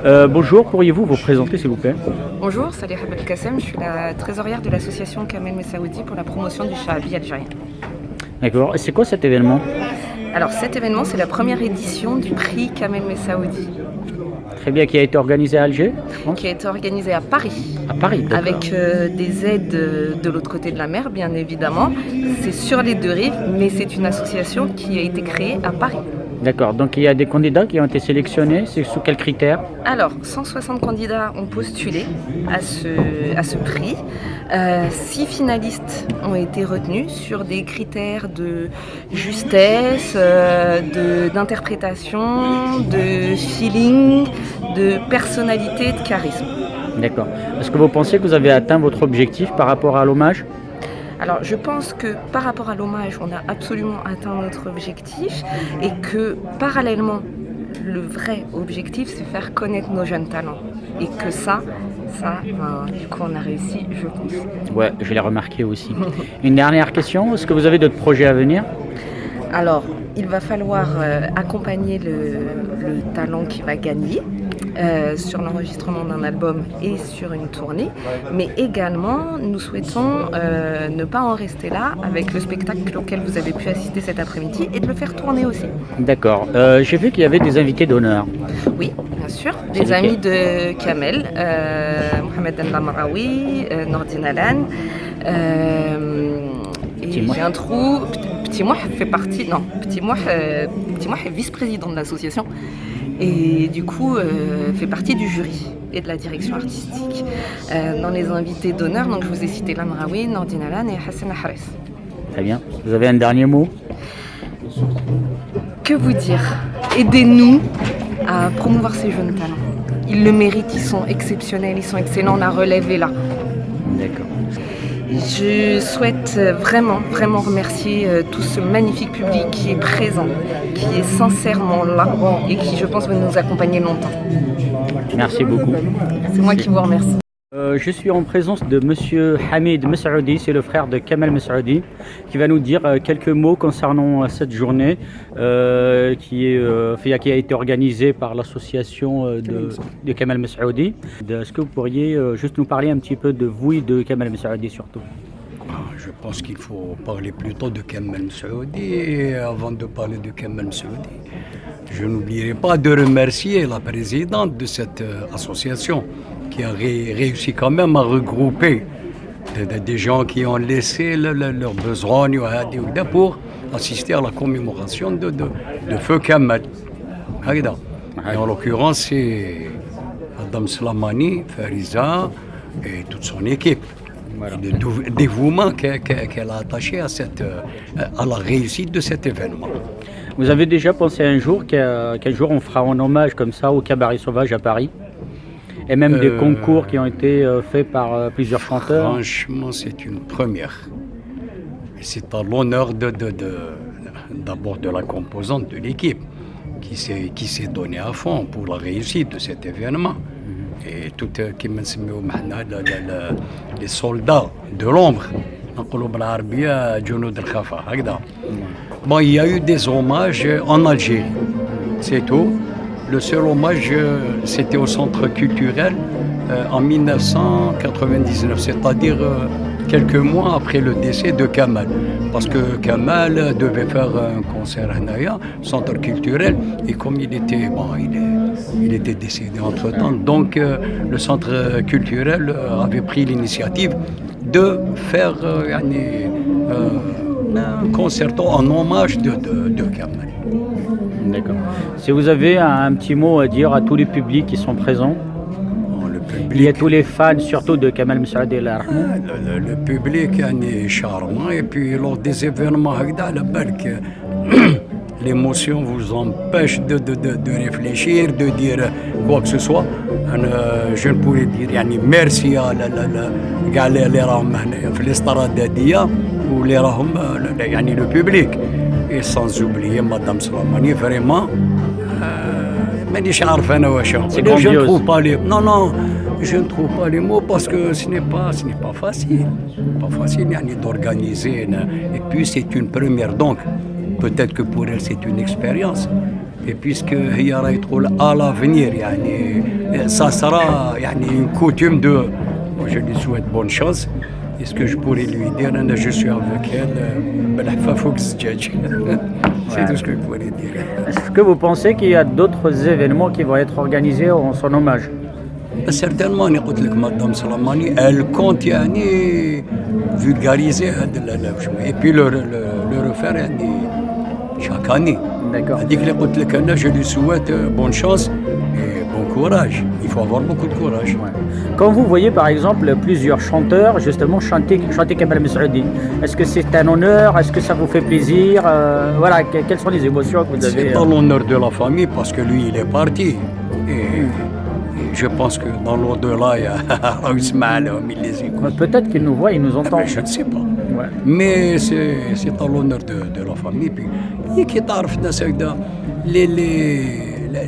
Bonjour, pourriez-vous vous présenter s'il vous plaît? Bonjour, Salih Abdelkassem, je suis la trésorière de l'association Kamel Messaoudi pour la promotion du Shaabi algérien. D'accord, et c'est quoi cet événement? Alors cet événement, c'est la première édition du prix Kamel Messaoudi Très bien, qui a été organisé à Alger, je pense? qui a été organisé à Paris. À Paris, d'accord. Avec des aides de l'autre côté de la mer, bien évidemment. C'est sur les deux rives, mais c'est une association qui a été créée à Paris. D'accord, donc il y a des candidats qui ont été sélectionnés, c'est sous quels critères? Alors, 160 candidats ont postulé à ce prix. 6 finalistes ont été retenus sur des critères de justesse, d'interprétation, de feeling, de personnalité, de charisme. D'accord. Est-ce que vous pensez que vous avez atteint votre objectif par rapport à l'hommage? Alors, je pense que par rapport à l'hommage, on a absolument atteint notre objectif et que parallèlement, le vrai objectif, c'est faire connaître nos jeunes talents. Et que du coup, on a réussi, je pense. Ouais, je l'ai remarqué aussi. Une dernière question, est-ce que vous avez d'autres projets à venir? Alors, il va falloir accompagner le talent qui va gagner sur l'enregistrement d'un album et sur une tournée. Mais également, nous souhaitons ne pas en rester là avec le spectacle auquel vous avez pu assister cet après-midi et de le faire tourner aussi. D'accord. J'ai vu qu'il y avait des invités d'honneur. Oui, bien sûr. C'est Des lesquels? amis de Kamel, Mohamed El Lamraoui, Nordine Alan. Et Petit Mouh. j'ai un trou. Petit Mouh fait partie. Non, Petit Mouh est vice-président de l'association. Et du coup, fait partie du jury et de la direction artistique. Dans les invités d'honneur, donc je vous ai cité Lamraoui, Nordine Alan et Hassan Ahres. Très bien. Vous avez un dernier mot? Que vous dire? Aidez-nous à promouvoir ces jeunes talents. Ils le méritent, ils sont exceptionnels, ils sont excellents, la relève est là. D'accord. Je souhaite vraiment remercier tout ce magnifique public qui est présent, qui est sincèrement là et qui, je pense, va nous accompagner longtemps. Merci beaucoup. C'est moi qui vous remercie. Je suis en présence de Monsieur Hamid Messaoudi, c'est le frère de Kamel Messaoudi, qui va nous dire quelques mots concernant cette journée qui a été organisée par l'association de Kamel Messaoudi. Est-ce que vous pourriez juste nous parler un petit peu de vous et de Kamel Messaoudi surtout? Je pense qu'il faut parler plutôt de Kamel Messaoudi. Et avant de parler de Kamel Messaoudi, je n'oublierai pas de remercier la présidente de cette association qui a réussi quand même à regrouper des gens qui ont laissé leurs besoins pour assister à la commémoration de Feu Kamel. Et en l'occurrence, c'est Madame Slamani, Fariza et toute son équipe. Voilà. Le dévouement qu'elle a attaché à la réussite de cet événement. Vous avez déjà pensé un jour qu'un jour on fera un hommage comme ça au Cabaret Sauvage à Paris? Et même des concours qui ont été faits par plusieurs chanteurs? Franchement, c'est une première. Et c'est à l'honneur d'abord de la composante de l'équipe qui s'est donnée à fond pour la réussite de cet événement. Et tout les soldats de l'ombre. Bon, il y a eu des hommages en Algérie, c'est tout. Le seul hommage, c'était au centre culturel en 1999, c'est-à-dire quelques mois après le décès de Kamel. Parce que Kamel devait faire un concert à Naya, centre culturel, et comme il était décédé entre-temps, donc le centre culturel avait pris l'initiative de faire un concerto en hommage de Kamel. D'accord. Si vous avez un petit mot à dire à tous les publics qui sont présents, il y a tous les fans surtout de Kamel Messaoudi. Le public est charmant et puis lors des événements, l'émotion vous empêche de réfléchir, de dire quoi que ce soit. Je ne pourrais dire merci à le public. Et sans oublier Madame Slamani, vraiment, je ne trouve pas les mots. Non, je ne trouve pas les mots parce que ce n'est pas facile. Pas facile d'organiser. Et puis c'est une première, donc peut-être que pour elle c'est une expérience. Et puisque هي راهي تقول à l'avenir يعني ça sera يعني une coutume de moi je lui souhaite bonne chance. Et ce que je pourrais lui dire, أنا je suis avec elle بالحفا فوق الزجاج. C'est tout ce que je pourrais dire. Est-ce que vous pensez qu'il y a d'autres événements qui vont être organisés en son hommage? Certainement أنا قلت لك مدام سلاماني elle compte يعني vulgariser هذا et puis le refaire يعني chaque année. D'accord. هذيك اللي قلت لك أنا je lui souhaite bonne chance et bon courage. Il faut avoir beaucoup de courage. Ouais. Quand vous voyez par exemple plusieurs chanteurs justement chanter Kamal Messoudi, est-ce que c'est un honneur? Est-ce que ça vous fait plaisir? Voilà, quelles sont les émotions que vous avez? C'est dans l'honneur de la famille parce que lui il est parti. Et je pense que dans l'au-delà, il y a Ismaël, il les écoute. Peut-être qu'il nous voit, il nous entend. Je ne sais pas. Ouais. Mais c'est à l'honneur de la famille. Puis, qui تعرف الناس هكذا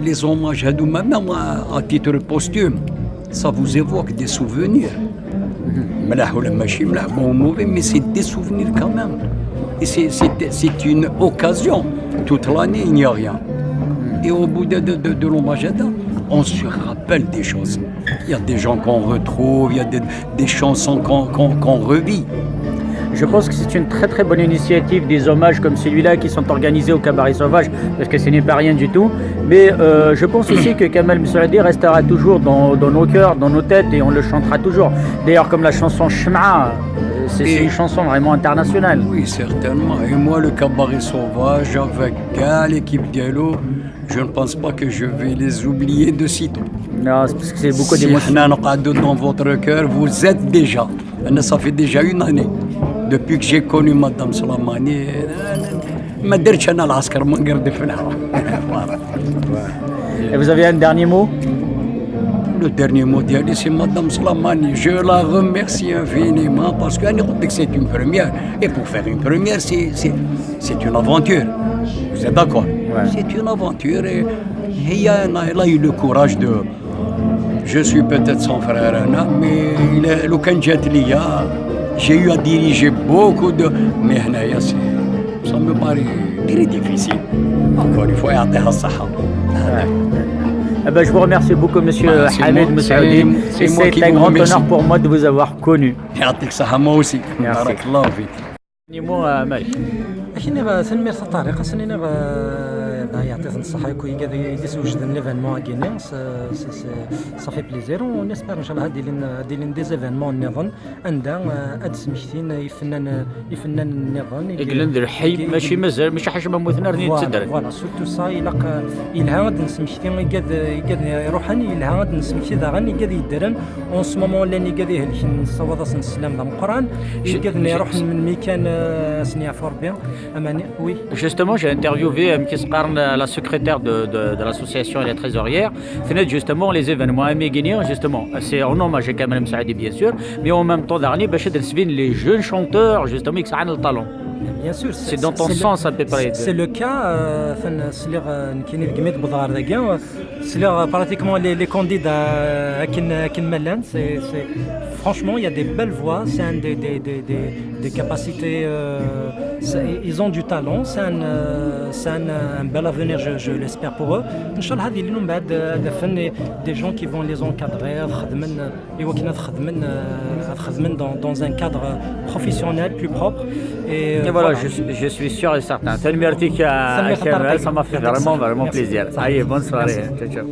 les hommages هذوما même à titre posthume, ça vous évoque des souvenirs. ملاح ولا ماشي ملاح bon ou mauvais, mais c'est des souvenirs quand même. Et c'est une occasion. Toute l'année, il n'y a rien. Et au bout de l'hommage, on se rappelle des choses. Il y a des gens qu'on retrouve, il y a des chansons qu'on revit. Je pense que c'est une très très bonne initiative des hommages comme celui-là qui sont organisés au Cabaret Sauvage, parce que ce n'est pas rien du tout. Mais je pense aussi que Kamal Messoudi restera toujours dans nos cœurs, dans nos têtes, et on le chantera toujours. D'ailleurs, comme la chanson Shma, c'est une chanson vraiment internationale. Oui, certainement. Et moi, le Cabaret Sauvage, avec l'équipe Diallo, je ne pense pas que je vais les oublier de sitôt. Non, c'est parce que c'est beaucoup d'émotions. Si dans votre cœur, vous êtes déjà. Ça fait déjà une année. Depuis que j'ai connu Madame Salamani, ما درتش أنا العسكر ما نقردف لها. Et vous avez un dernier mot? Le dernier mot d'Yali, c'est Madame Salamani. Je la remercie infiniment parce que c'est une première. Et pour faire une première, c'est une aventure. Vous êtes d'accord? Ouais. C'est une aventure et elle a eu le courage de... Je suis peut-être son frère, mais le Kanjat Liya, j'ai eu à diriger beaucoup de... Mais ça me paraît très difficile. Encore une fois, il y a Eh ben, je vous remercie beaucoup, monsieur Hamid Messoudi. Et c'est un grand honneur pour moi de vous avoir connu. يعطيك الصحة moi aussi. بارك الله فيك. Dernier mot, Malik. احنا سنمير طريقه سنين يعطيك الصحه يكون يسوجد ليفينمون كيني صافي بليزير ونسبر ان شاء الله ديالين دي زيفينمون نظن عندها اد سميتين يفنان النظام إقلن الحي ماشي مازال ماشي حاجه ما مثنى راني تدرن فوالا سورتو سا يلق يلها غاد نسميتين قاد يروحن يلها غاد نسميتي داغن قاد يدرن اون سو مومون لاني قاد يهلك نصوض السلام ذا القران قاد يروح من ميكان سنيا فوربيان اماني وي. Justement, j'ai interviewé Mkis Qarn, la secrétaire de l'association et la trésorière. C'est justement les événements améguinéens, justement. C'est en hommage à Kamal Messoudi, bien sûr, mais en même temps, dernier, les jeunes chanteurs, justement, qui ont le talent. Bien sûr, c'est dans ton sens à peu près. C'est le cas, pratiquement les candidats à Kinmelan, franchement, il y a des belles voix, c'est des capacités, ils ont du talent, c'est un bel avenir, je l'espère pour eux. Inch'Allah, des gens qui vont les encadrer, dans un cadre professionnel plus propre. Et voilà, je suis sûr et certain. Merci Kamel, ça m'a fait vraiment plaisir. Allez, bonne soirée. Ciao, ciao.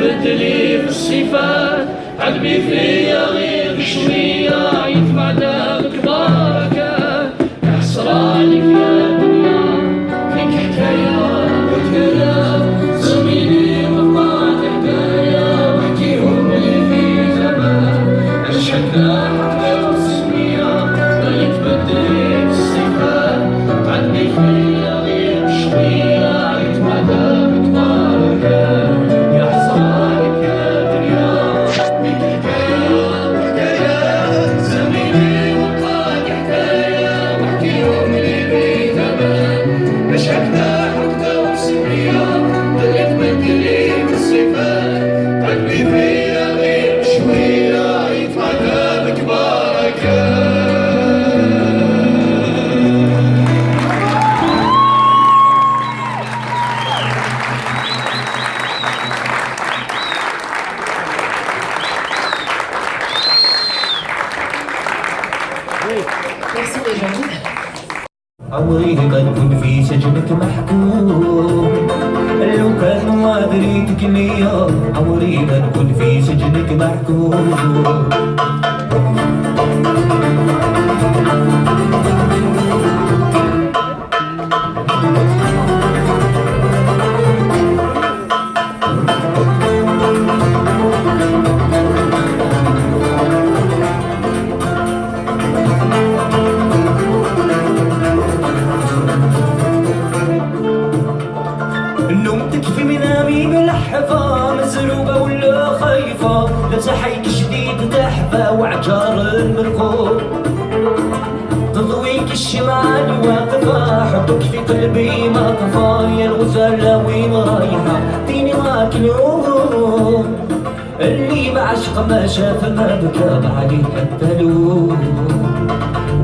تبدلي في الصفات عذبي فيا غير شوية يتبع دامك بركات يا حسرة عليك يا دنيا فيك حكاية وكلام زميلي وقعت حكاية واحكيهم لي في زمان عشقنا حكاية وسمية ما يتبدلي في الصفات عذبي فيا غير شوية يتبع دامك بركات يا حسرة عليك يا دنيا فيك حكاية وحكايات زميلي وقعت حكاية واحكيهم لي في زمان عشقنا حكاية وسمية ما يتبدلي في الصفات عذبي فيا غير شوية يتبع دامك بركات. Merci Benjamin. عمري ما نكون في سجنك محكوم لو كان ما دريتك ليا عمري ما نكون في سجنك محكوم نومتك في منامي ملحفة مزروبة ولا خايفة لابسة حيك جديد تحفة وعجار المرغوب تضويك الشمعة واقفة حبك في قلبي ما طفى يا الغزالة وين رايحة ديني معاك نور اللي بعشق ما شاف ما بكى عليه حتى لو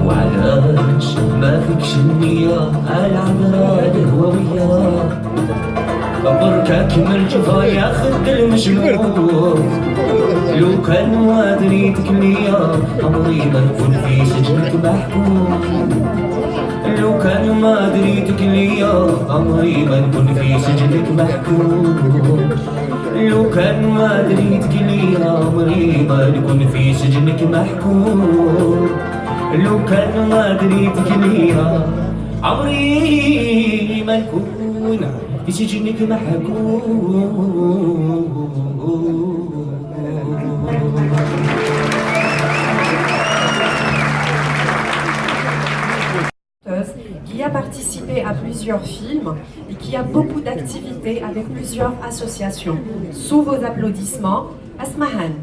وعلاش ما فيكش النية العذراء الهوية بركاك من الجفا ياخد المجنون لو كان ما دريتك ليا عمري ما نكون في سجنك محكوم لو كان ما دريتك ليا عمري ما نكون في سجنك محكوم لو كان ما دريتك ليا عمري ما نكون في سجنك محكوم لو كان ما دريتك ليا عمري ما نكون في سجنك محكوم. Qui a participé à plusieurs films et qui a beaucoup d'activités avec plusieurs associations. Sous vos applaudissements, Asmahan.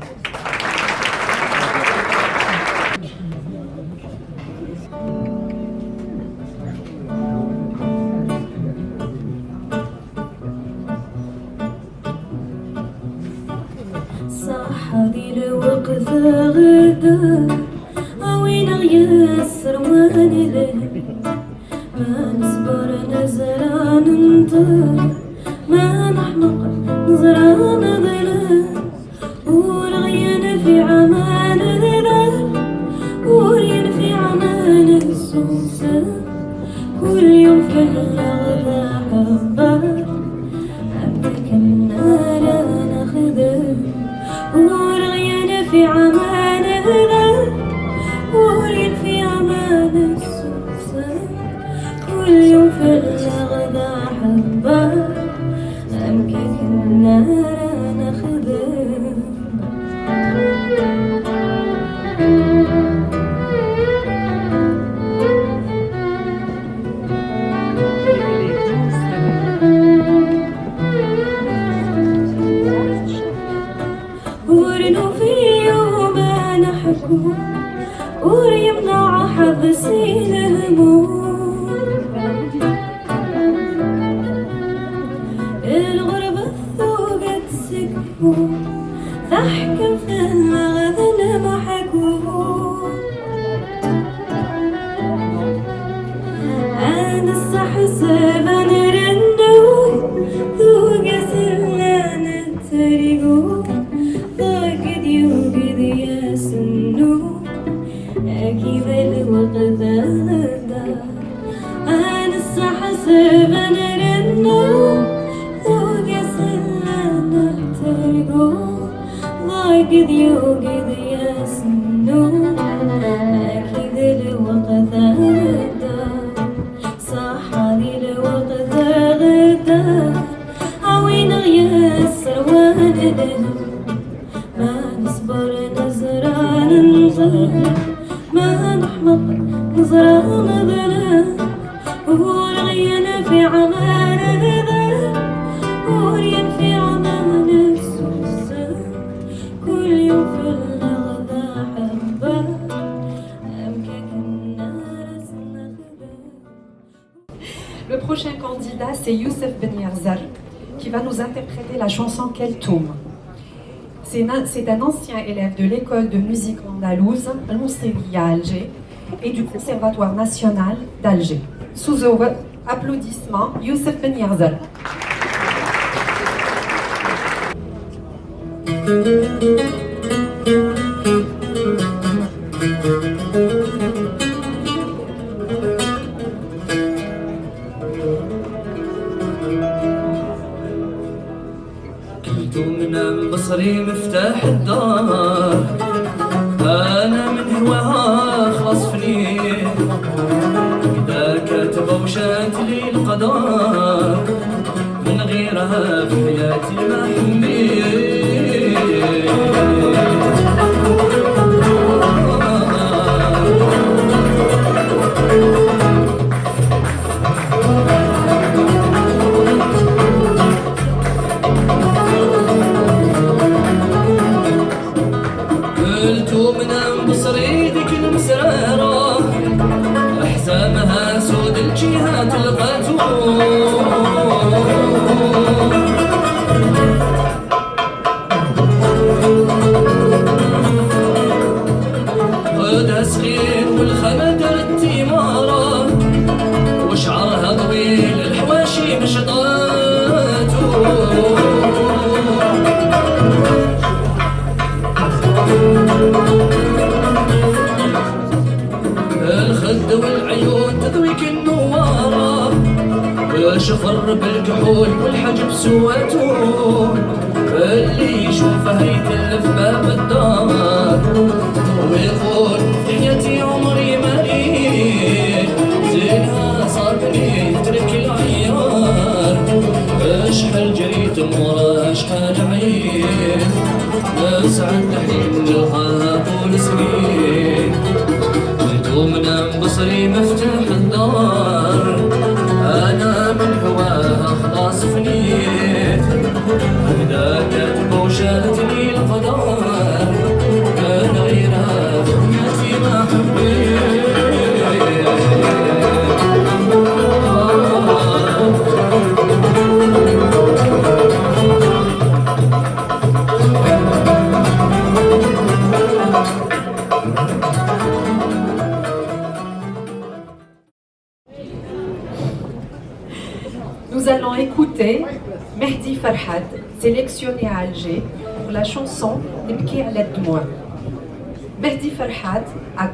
صاحبي الوقت غدا وين ياسر وانا ما نصبر نزران ننطر ما نحنق نزران ظلام ورغيان في عمان ذلال ورين في عمان السوسة كل يوم في الغدا حبار أبدك النار أنا خدر ورغيان في عمان ذلال ورين في عمان السوسة كل يوم في الغدا حبار أبكيك النار أنا خدر ورنو في يوم أنا حكوم وريمنع حبسي الهموم الغربة الثوقة تسكون تحكم في الغدا محكوم أنا السحسب أنا رنو ثوقة سلانة تريقو ضاقد يوقد يا سنو أكيد الوقت هذا أنا السحسب أنا رنو ثوقة سلانة تريقو ضاقد يوقد يا سنون أكيد الوقت غدا صح هذي الوقت غدا عوين يسر واندنا ما نصبر نزرع ننظر ما نحمق نزرع بلا ورغينا في عمان ذا ورين في عمان السوسة كل يوم في الغدا حبة أمكن الناس نخدم. Le prochain candidat, c'est Youssef Ben Yarzar, qui va nous interpréter la chanson Keltoum. C'est un ancien élève de l'école de musique andalouse, Al-Mousseria à Alger, et du Conservatoire national d'Alger. Sous applaudissements, Youssef Ben Yarzar. من بصري مفتاح الدار أنا من هواها خلاص فنيت إذا كاتبة وشات لي القدر من غيرها في حياتي ما حبيت أحزامها سود الجهات الغزو خدها صغير والخمدر التمارة وشعرها طويل الحواشي مشطاته الخد والعيون تذويك النوارة شفر بالكحول والحجب سواته اللي يشوفها يتلف باب الدار ويقول حياتي عمري مالي زينها صابني يترك العيار اشحال جريت مورا اشحال عين نسعد حين نلقاها طول سنين ومن بصري مفتاح الدار أنا من هواها خلاص فنيت إذا كاتبة وشاتني القدر كان غيرها في حياتي ما حبيت Nous allons écouter Mehdi Farhad, sélectionné à Alger pour la chanson Nibki ala Dmoua. Mehdi Farhad a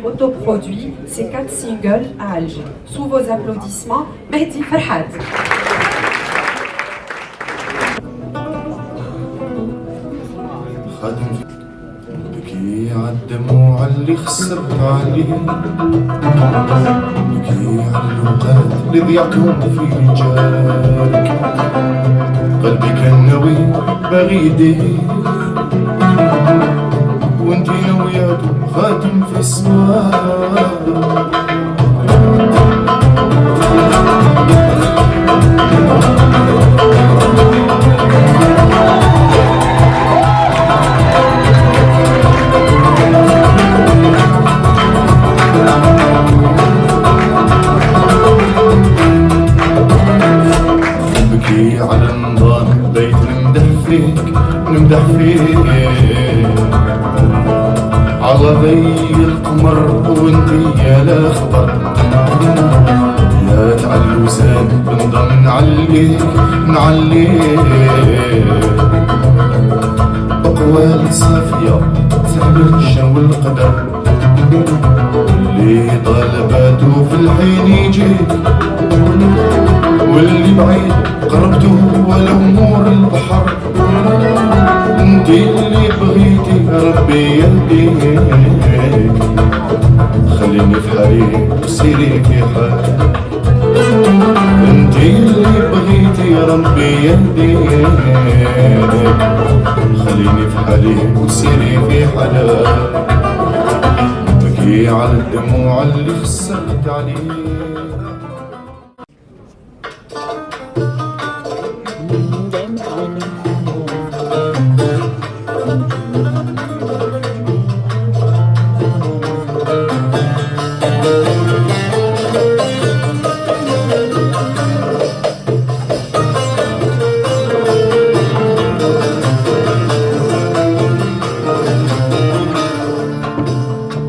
autoproduit ses 4 singles à Alger. Sous vos applaudissements, Mehdi Farhad. بكي عالدموع اللي خسرت عليه بكي عالوقات اللي ضيعتهم في رجالك قلبي كان ناوي باغي يديه وانتي ناوياتو خاتم في السواد على النظام بيت نمدح فيك على ضي القمر وانتي يا الاخضر يا تعلوسان بنضل نعليك بقوال صافية تحمل الشو والقدر اللي طلباته في الحين يجيك واللي بعيد قربته ولو نور البحر انتي اللي بغيتي ربي يهديك، خليني في حالي وسيري في حالي. انتي اللي بغيتي ربي يهديك، خليني في حالي وسيري في حالك. بكي على الدموع اللي خسرت عليك.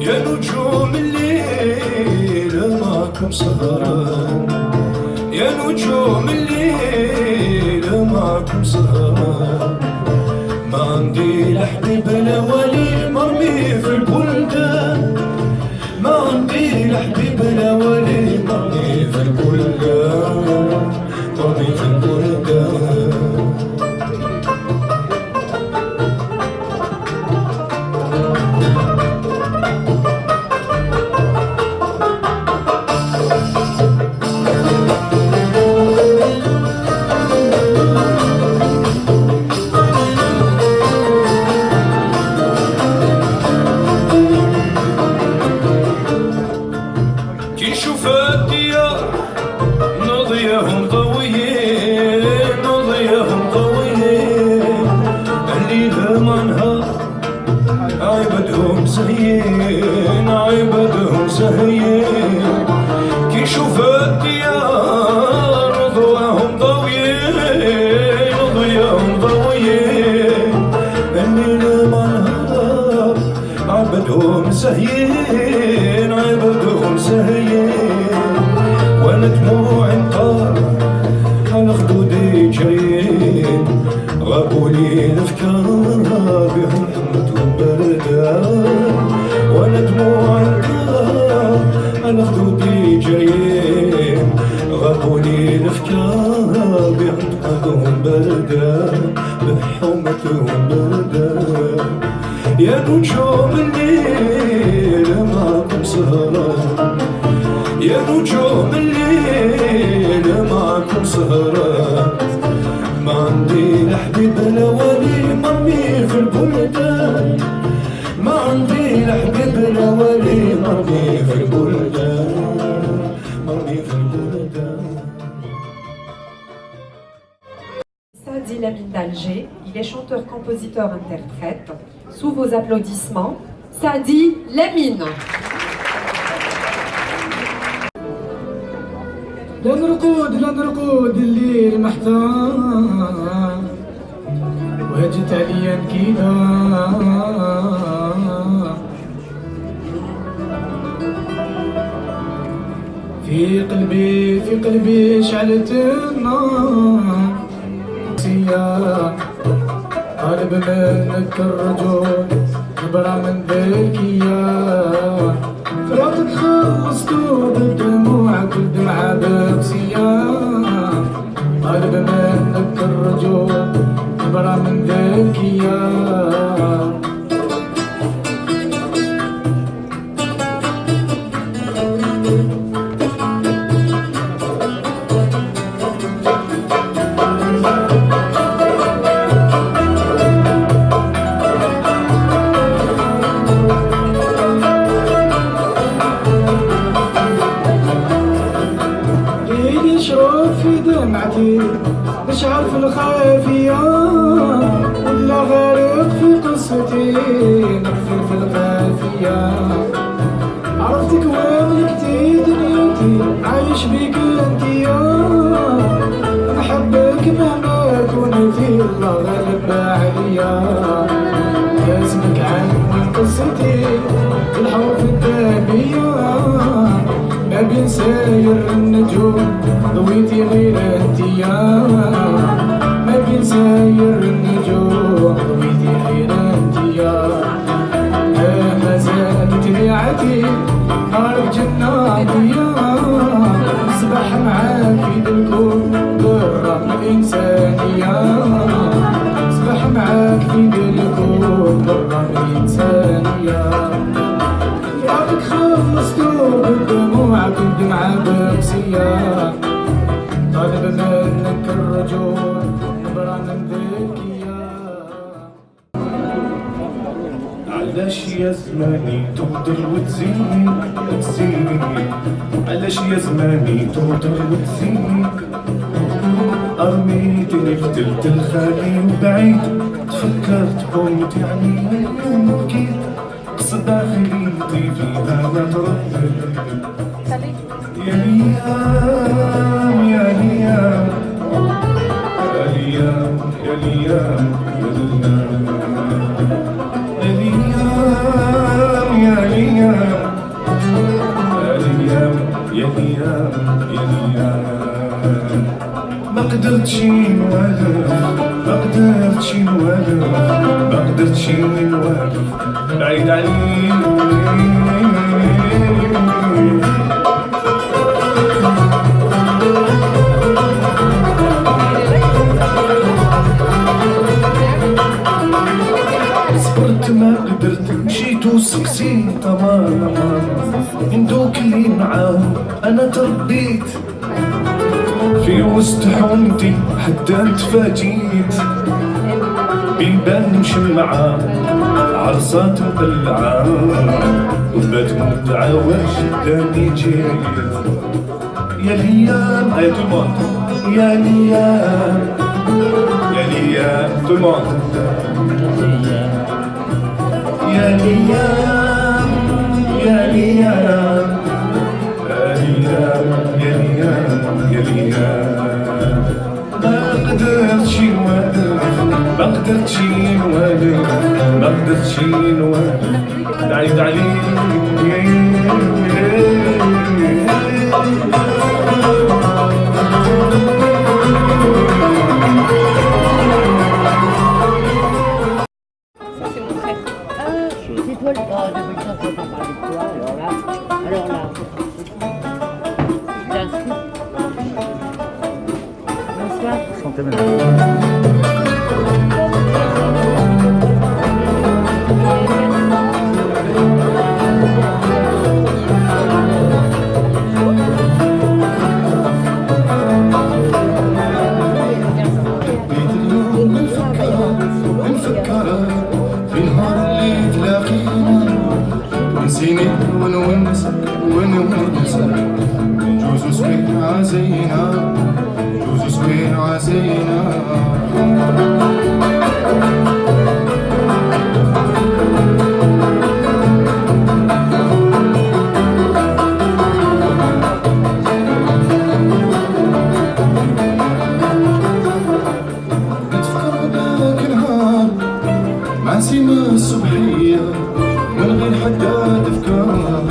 يا نجوم الليل معكم سهران، يا نجوم الليل معكم سهران. ما عندي لا حبيب لا ولي مرمي في البلدان، ما عندي لا حبيب لا ولي مرمي في البلدان، مرمي في البلدان. كي نشوف الديار نضيهم ضويين، نضيهم ضويين. الليل مع نهار عبدهم زهيين، عبدهم زهيين. كي نشوف الديار نضيهم ضويين، نضيهم ضويين. الليل مع نهار عبدهم زهيين، عبدهم زهيين. وانا دموعي نطار على خدودي جايين، غابولي الافكار بهم حمتهم بردان. وانا دموعي نطار على خدودي جايين، غابولي الافكار بهم حمتهم بردان، بحومتهم بردان. يا نجوم الليل معكم سهران، يا نجوم الليل معكم سهران. ما عندي لا حبيب لا ولي مرمي في البلدان، ما عندي لا حبيب لا ولي مرمي في البلدان، مرمي في البلدان. Sadi Lamine d'Alger, il est chanteur, compositeur, interprète. Sous vos applaudissements, Sadi Lamine. لا نرقود الليل محتار، وهجت عليا كيدا. في قلبي شعلت النار، قلب منك الرجول نبرة من ذكية. فراقك خلصتو بالدموع، كل دمعة بكسية. قلب منك الرجول نبرة من ذكية. مش عارف الخافية ولا غارق في قصتي، نغفل في القافية. عرفتك وملكتي دنيتي، عايش بيك انتيا. نحبك مهما كنتي، الله غالب عليا. اسمك عنوان قصتي، الحروف الذهبية. ما بين ساير النجوم ضويتي غير انتيا. ما بين ساير النجوم ضويتي غير انتيا. ما زالت ريعتي عارف جناتيا. نسبح معاك في الكون بالرغم الإنسانية. نسبح معاك في بالكون برا من ثانية ياك خلصتو بالدموع كنت مع بكسية طالب منك الرجوع برا من ذكية علاش يا زماني تغدر وتزيني علاش يا زماني تغدر وتزيني أرميتني في تلت الخالي وبعيد تفكرت قمت يعني أكيد قصد داخليتي فيها ما تردد يا ليام يا ليام يا ليام يا ليام يا ليام يا ليام يا ليام يا ليام ما قدرتش نوالف ما قدرتش نوالف ما قدرتش نوالف بعيد عليك صبرت ما قدرت مشيت وسكسيت أمان ندوك اللي معاهم أنا تربيت في وسط حومتي حتى تفاجيت بيبان مشمعة عرصات مقلعة وبات مدعى واش قدامي جيت يا ليام هاي تو الموند يا ليام يا ليام تو الموند يا ليام يا ليام يا ليام يا ليام يا ليام ما قدرتش نوالف ما قدرتش نوالف ما قدرتش نوالف بعيد عليك C'est toi le gars de Wilson qui entend parler de toi, alors là, je t'inscris. Bonsoir. Santé, madame. نسيني ونونس ونونس جوز سوين عزينا جوز سوين عزينا نتفكر ذاك النهار مع سيما الصبحية من غير حتى تفكر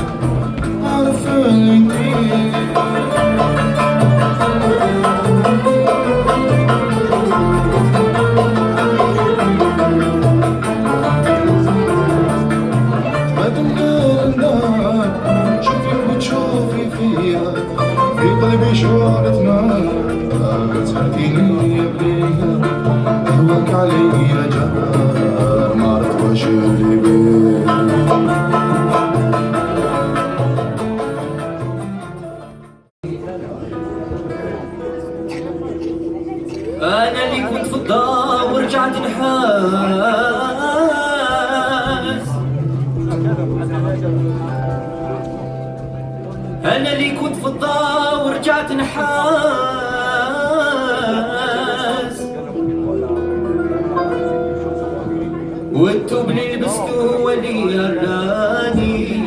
أعرف اللي ندير ما دمنا النار شوفي وتشوفي فيا في قلبي شعورتنا تسألتيني يا بليا أهواك عليا جبار ما عرفت واش اللي بيه أنا اللي كنت في الدار ورجعت نحاس أنا اللي كنت في الدار ورجعت نحاس والثوب اللي لبسته هو اللي يراني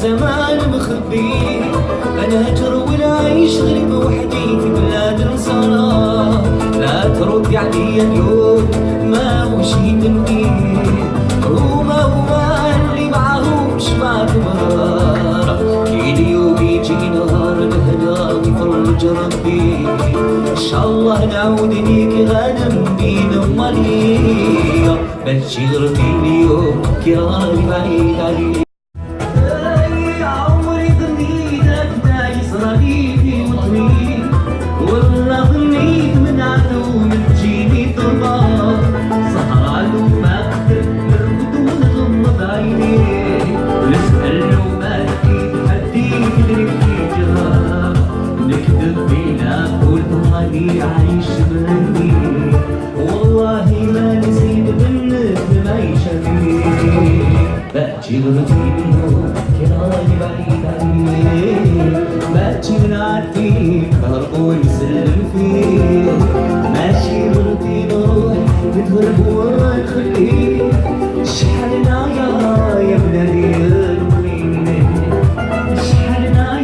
الزمان مخبي أنا أجر ولا أعيش غريب وحدي في بلاد النصارى لا ترد علي اليوم ما هو شي تنبيه هما اللي معاهمش بعد مرارة كي اليوم يجي نهار الهنا ويفرج ربي إن شاء الله نعود ليك غانم بين أمالي بلشي غربي اليوم كي راني بعيد عليك والله ظنيت من عدو تجيني طلبة سهر ما قدرت نرقد ونغمض عيني نسأل لو ما لقيت حدي يدري في جواب نكذب بينا قلت راني عايش بهني والله ما نسيت منك ما يشافيني باجي غربي كراني بعيد عني باجي نعدي كهربو يسلم فيه ماشي غربي نروح نتهرب ورا نخليه شحالنا يا بلادي المنين شحالنا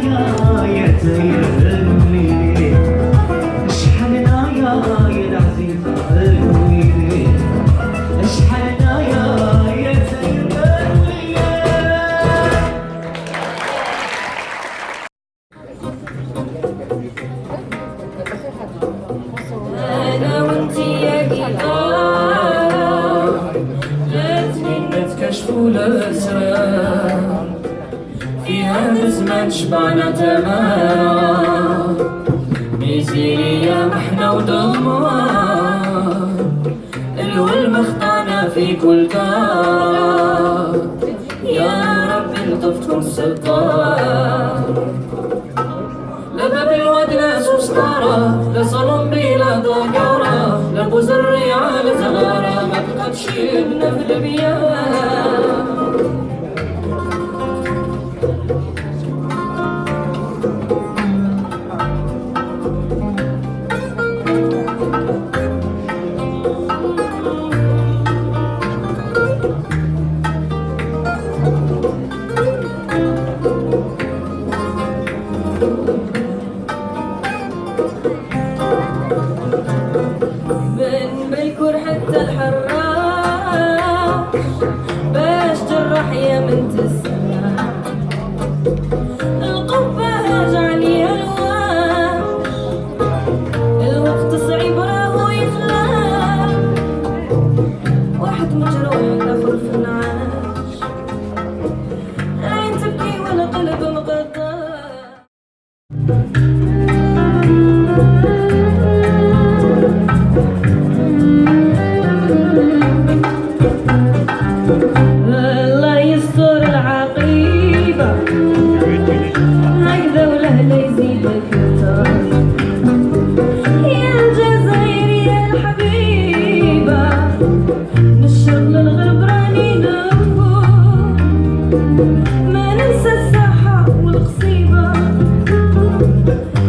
يا تاير المنين شحالنا يا العزيزة المنين شحالنا يا تاير أنا وأنتي يا جيتارة لازم نتكشفوا الأسرار في هذا الزمان شبعنا تمارا ميزيريا محنة ودمار الول مخطانا في كل كارة يا رب لطفتهم الستار لا باب الواد لا سوستارة لا صالون بلا ضجارة لا بوزري على زغارة ما بقتش ابنة في البيان من بالكور حتى الحراش باش جرح يا بنت السماء القبة هاج عليها الواش الوقت صعيب راهو يخلاش واحد مجروح الآخر في النعاش العين تبكي والقلب مقطع الله يستر العقيبة هكذا ولا لا يزيدك التار يا الجزائر يا الحبيبة من الشرق للغرب راني نفور ما ننسى الساحة والقصيبة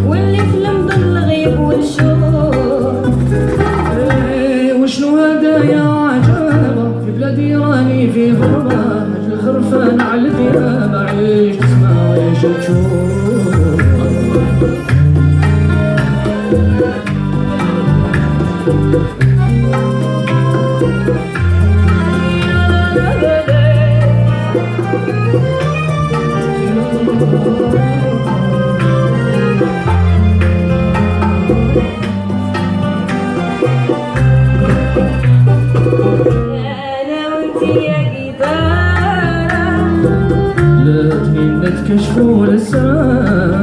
واللي في لمض الغيب والشور وشنو هذا يا عجابة في بلادي راني في غربة أجل خرفان على الديابة عيش تسمع وعيش تشوف أنا وأنتي يا جيتارة لازم نتكشفوا الأسرار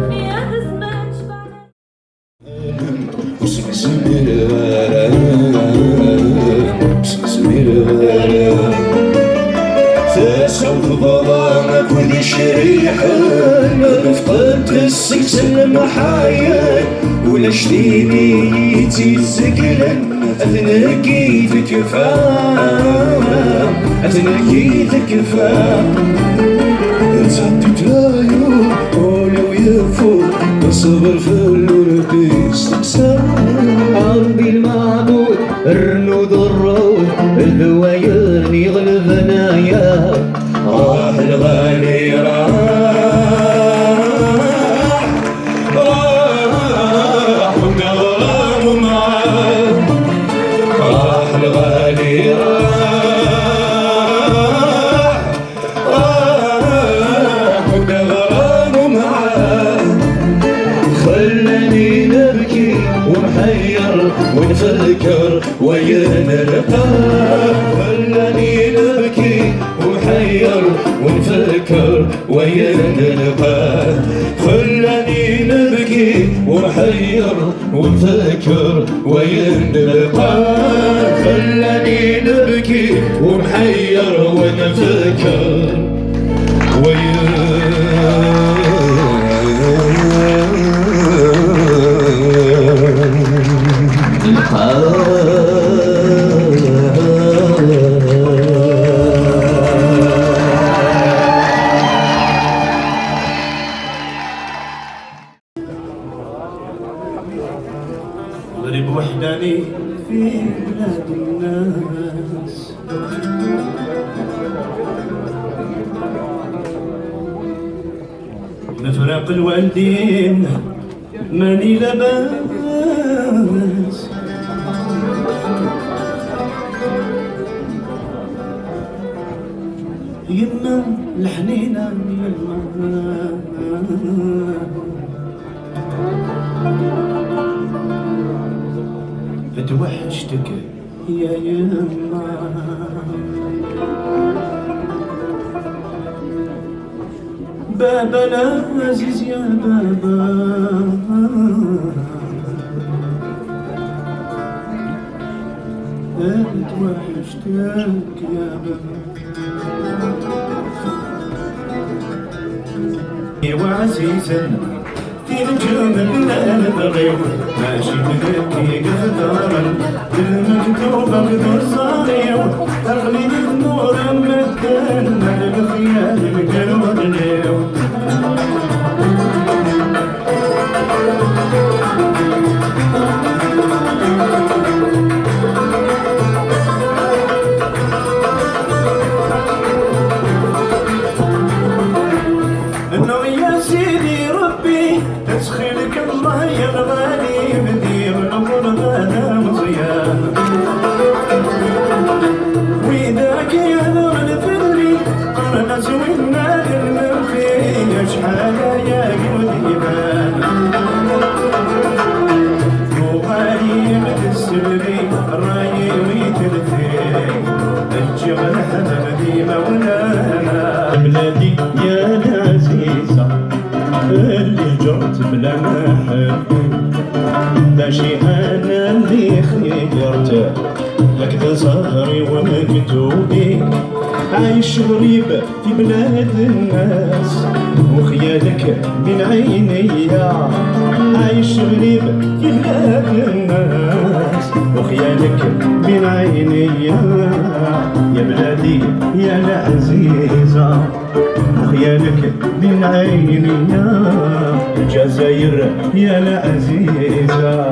في هذا الزمان شبعنا تسوف ظلامك كل شريحة فقدت السكسن محايا ولا شديدي سكلا أثنكي تكفى تصدق لايو ولو يفوق الصبر في اللورد استقسام عربي المعبود الرنود الروح الهواير يغلب هنايا راح الغاية ونفكر وين نلقاه خلاني نبكي ومحير ونفكر وين نلقاه خلاني نبكي ومحير ونفكر غريب وحداني في بلاد الناس بفراق الوالدين ماني لباس يما الحنينة يما توحشتك يا يما بابا العزيز يا بابا توحشتك يا بابا وعزيزا في نجوم الليل بغيب ماشي بذكي قدرا بالمكتوب اقدر صاير اغلي النور مدن على الخيال القلب اليوم انه يا سيدي ربي تسخيرك الله يا الغالي بدير الغربة هذا مزيان وإذاك يهضر الفري قرن سوينا للمنفي شحال يا قديمان وغالي متسلبي الراي ويتلفي الجبل حمد ديما ولانا بلادي يا العزيزة اللي جرت بلا محل ماشي انا اللي خيرته لك ظهري ومكتوبي عايش غريب في بلاد الناس وخيالك من عينيا عايش غريب في بلاد الناس وخيالك من عينيا يا بلادي يا العزيزة وخيالك من عينيا الجزائر يا العزيزة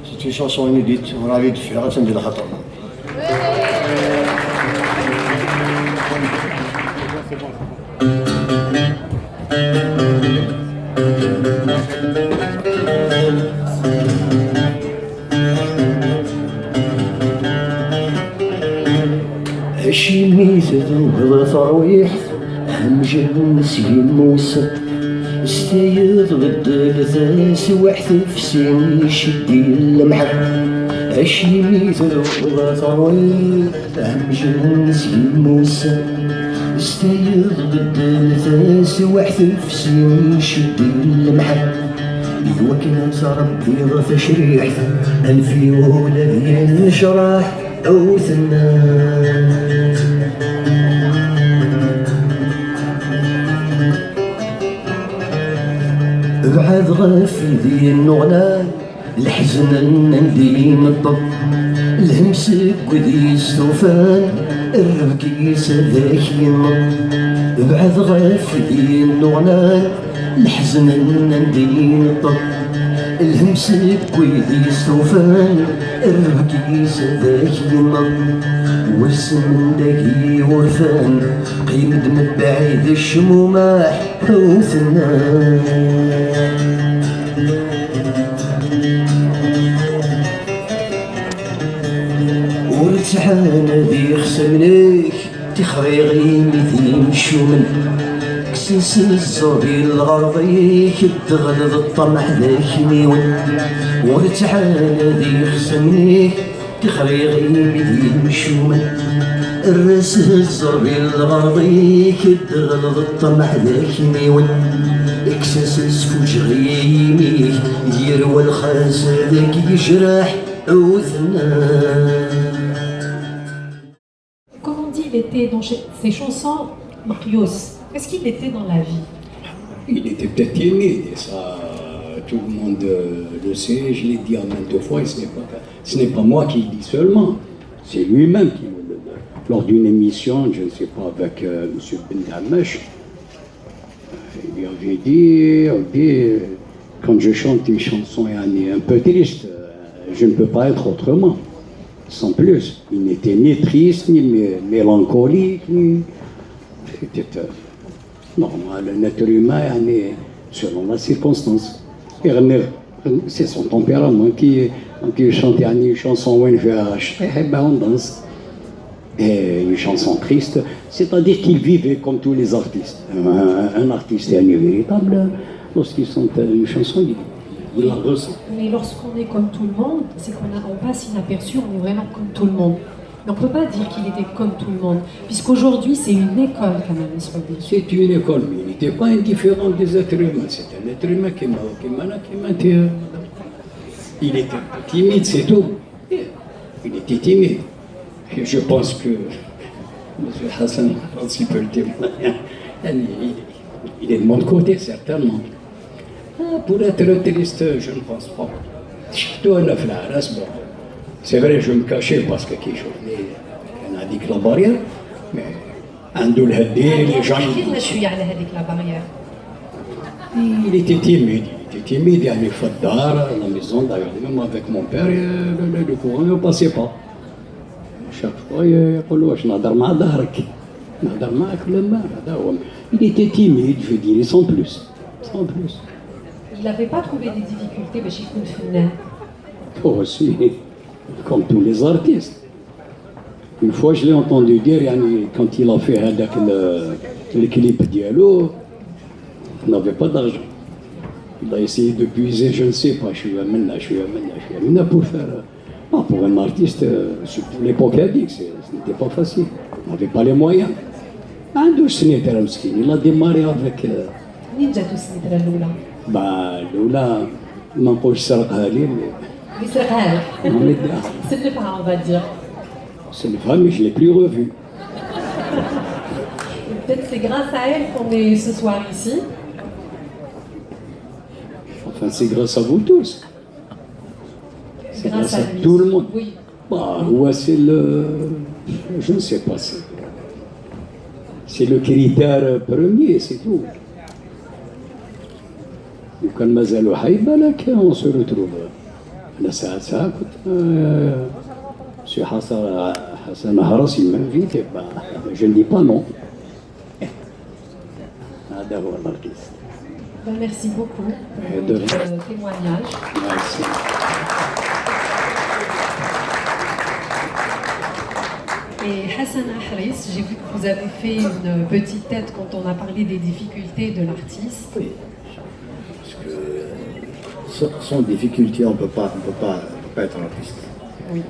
C'est une chanson inédite, on a envie de faire, ça me dit le khatar. عشي ميزة وهذا ترويح همجل مسكين موسى استيض غد لثاس وحث في سين يشدي اللمحة عشي ميزة وهذا ترويح همجل مسكين موسى استيض غد لثاس وحث في سين يشدي اللمحة إذا كانت ربي ضا تشريح أنفي وولادي نشراح أو ثنان بعد غافل ذي النغلان الحزن ندي نطب الهمسك وذي السوفان الربكيس ذاك ينط بعد غافل ذي النغلان الحزن ندي نطب الهمسك وذي السوفان الربكيس ذاك ينط واسم داكي ورفان قيمد من بعيد الشمومة حوثنا ورتحان ذي خسمنيك تخريغي مثيم شومن كسيس الزربي الغرضي كتغلظ الطمع ذاك نيون ورتحان ذي خسمنيك تخريغي مثيم شومن الرس الزربي الغرضي كتغلظ الطمع ذاك نيون اكساس السفوجغي يميك يروى الخاس ذاك يجرح عوثنا. Comment dit il était dans ses chansons, Marius? Est-ce qu'il était dans la vie? Il était peut-être timide, et ça, tout le monde le sait, je l'ai dit en maintes fois, et ce n'est pas moi qui le dis seulement, c'est lui-même qui me le dit. Lors d'une émission, je ne sais pas, avec M. Ben Damesh, il lui avait dit, quand je chante une chanson un peu triste, je ne peux pas être autrement, sans plus. Il n'était ni triste, ni mélancolique, ni... C'était normal, un être humain, selon la circonstance. C'est son tempérament qui chantait une chanson où il fait on danse. Et une chanson triste, c'est-à-dire qu'il vivait comme tous les artistes. Un artiste est véritable, lorsqu'il chante une chanson, il la ressent. Mais lorsqu'on est comme tout le monde, c'est qu'on passe inaperçu, on est vraiment comme tout le monde. Mais on ne peut pas dire qu'il était comme tout le monde, puisqu'aujourd'hui c'est une école quand même, c'est une école, mais il n'était pas indifférent des êtres humains. C'est un être humain qui m'a il était timide, c'est tout. Il était timide. Et je pense que M. Hassan, s'il peut le témoigner, il est de mon côté, certainement. Pour être triste, je ne pense pas. C'est vrai, je me cachais parce que qui chauffait, on a dit que la barrière, mais un doule les gens. Il était timide, il allait à la maison, d'ailleurs, même avec mon père, le courant ne passait pas. Chaque fois, il était timide, je dirais, sans plus. Sans plus. Il n'avait pas trouvé des difficultés, mais chez Kounfina. Oh, si. Comme tous les artistes. Une fois, je l'ai entendu dire, quand il a fait le clip Diallo, il n'avait pas d'argent. Il a essayé de puiser, je ne sais pas, je suis amené pour faire. Pour un artiste, surtout l'époque Hadik, ce n'était pas facile. Il n'avait pas les moyens. Il a démarré avec. Loula, ما نقولش سرقها لي C'est le pas, on va dire. C'est le vrai, mais je ne l'ai plus revu. Peut-être c'est grâce à elle qu'on est ce soir ici. Enfin, c'est grâce à vous tous. C'est grâce à tout le monde. Oui. Ouais, c'est le... Je ne sais pas. C'est le critère premier, c'est tout. وكان مازالوا حي بالك on se retrouve. أنا ساعة كنت سي حسن هرس il m'invite, je ne dis pas non. هذا هو الارتيست. Merci beaucoup pour votre témoignage. Merci. Et Hassan Ahris, j'ai vu que vous avez fait une petite tête quand on a parlé des difficultés de l'artiste. Oui. Sans difficulté, on ne peut pas être artiste. Oui.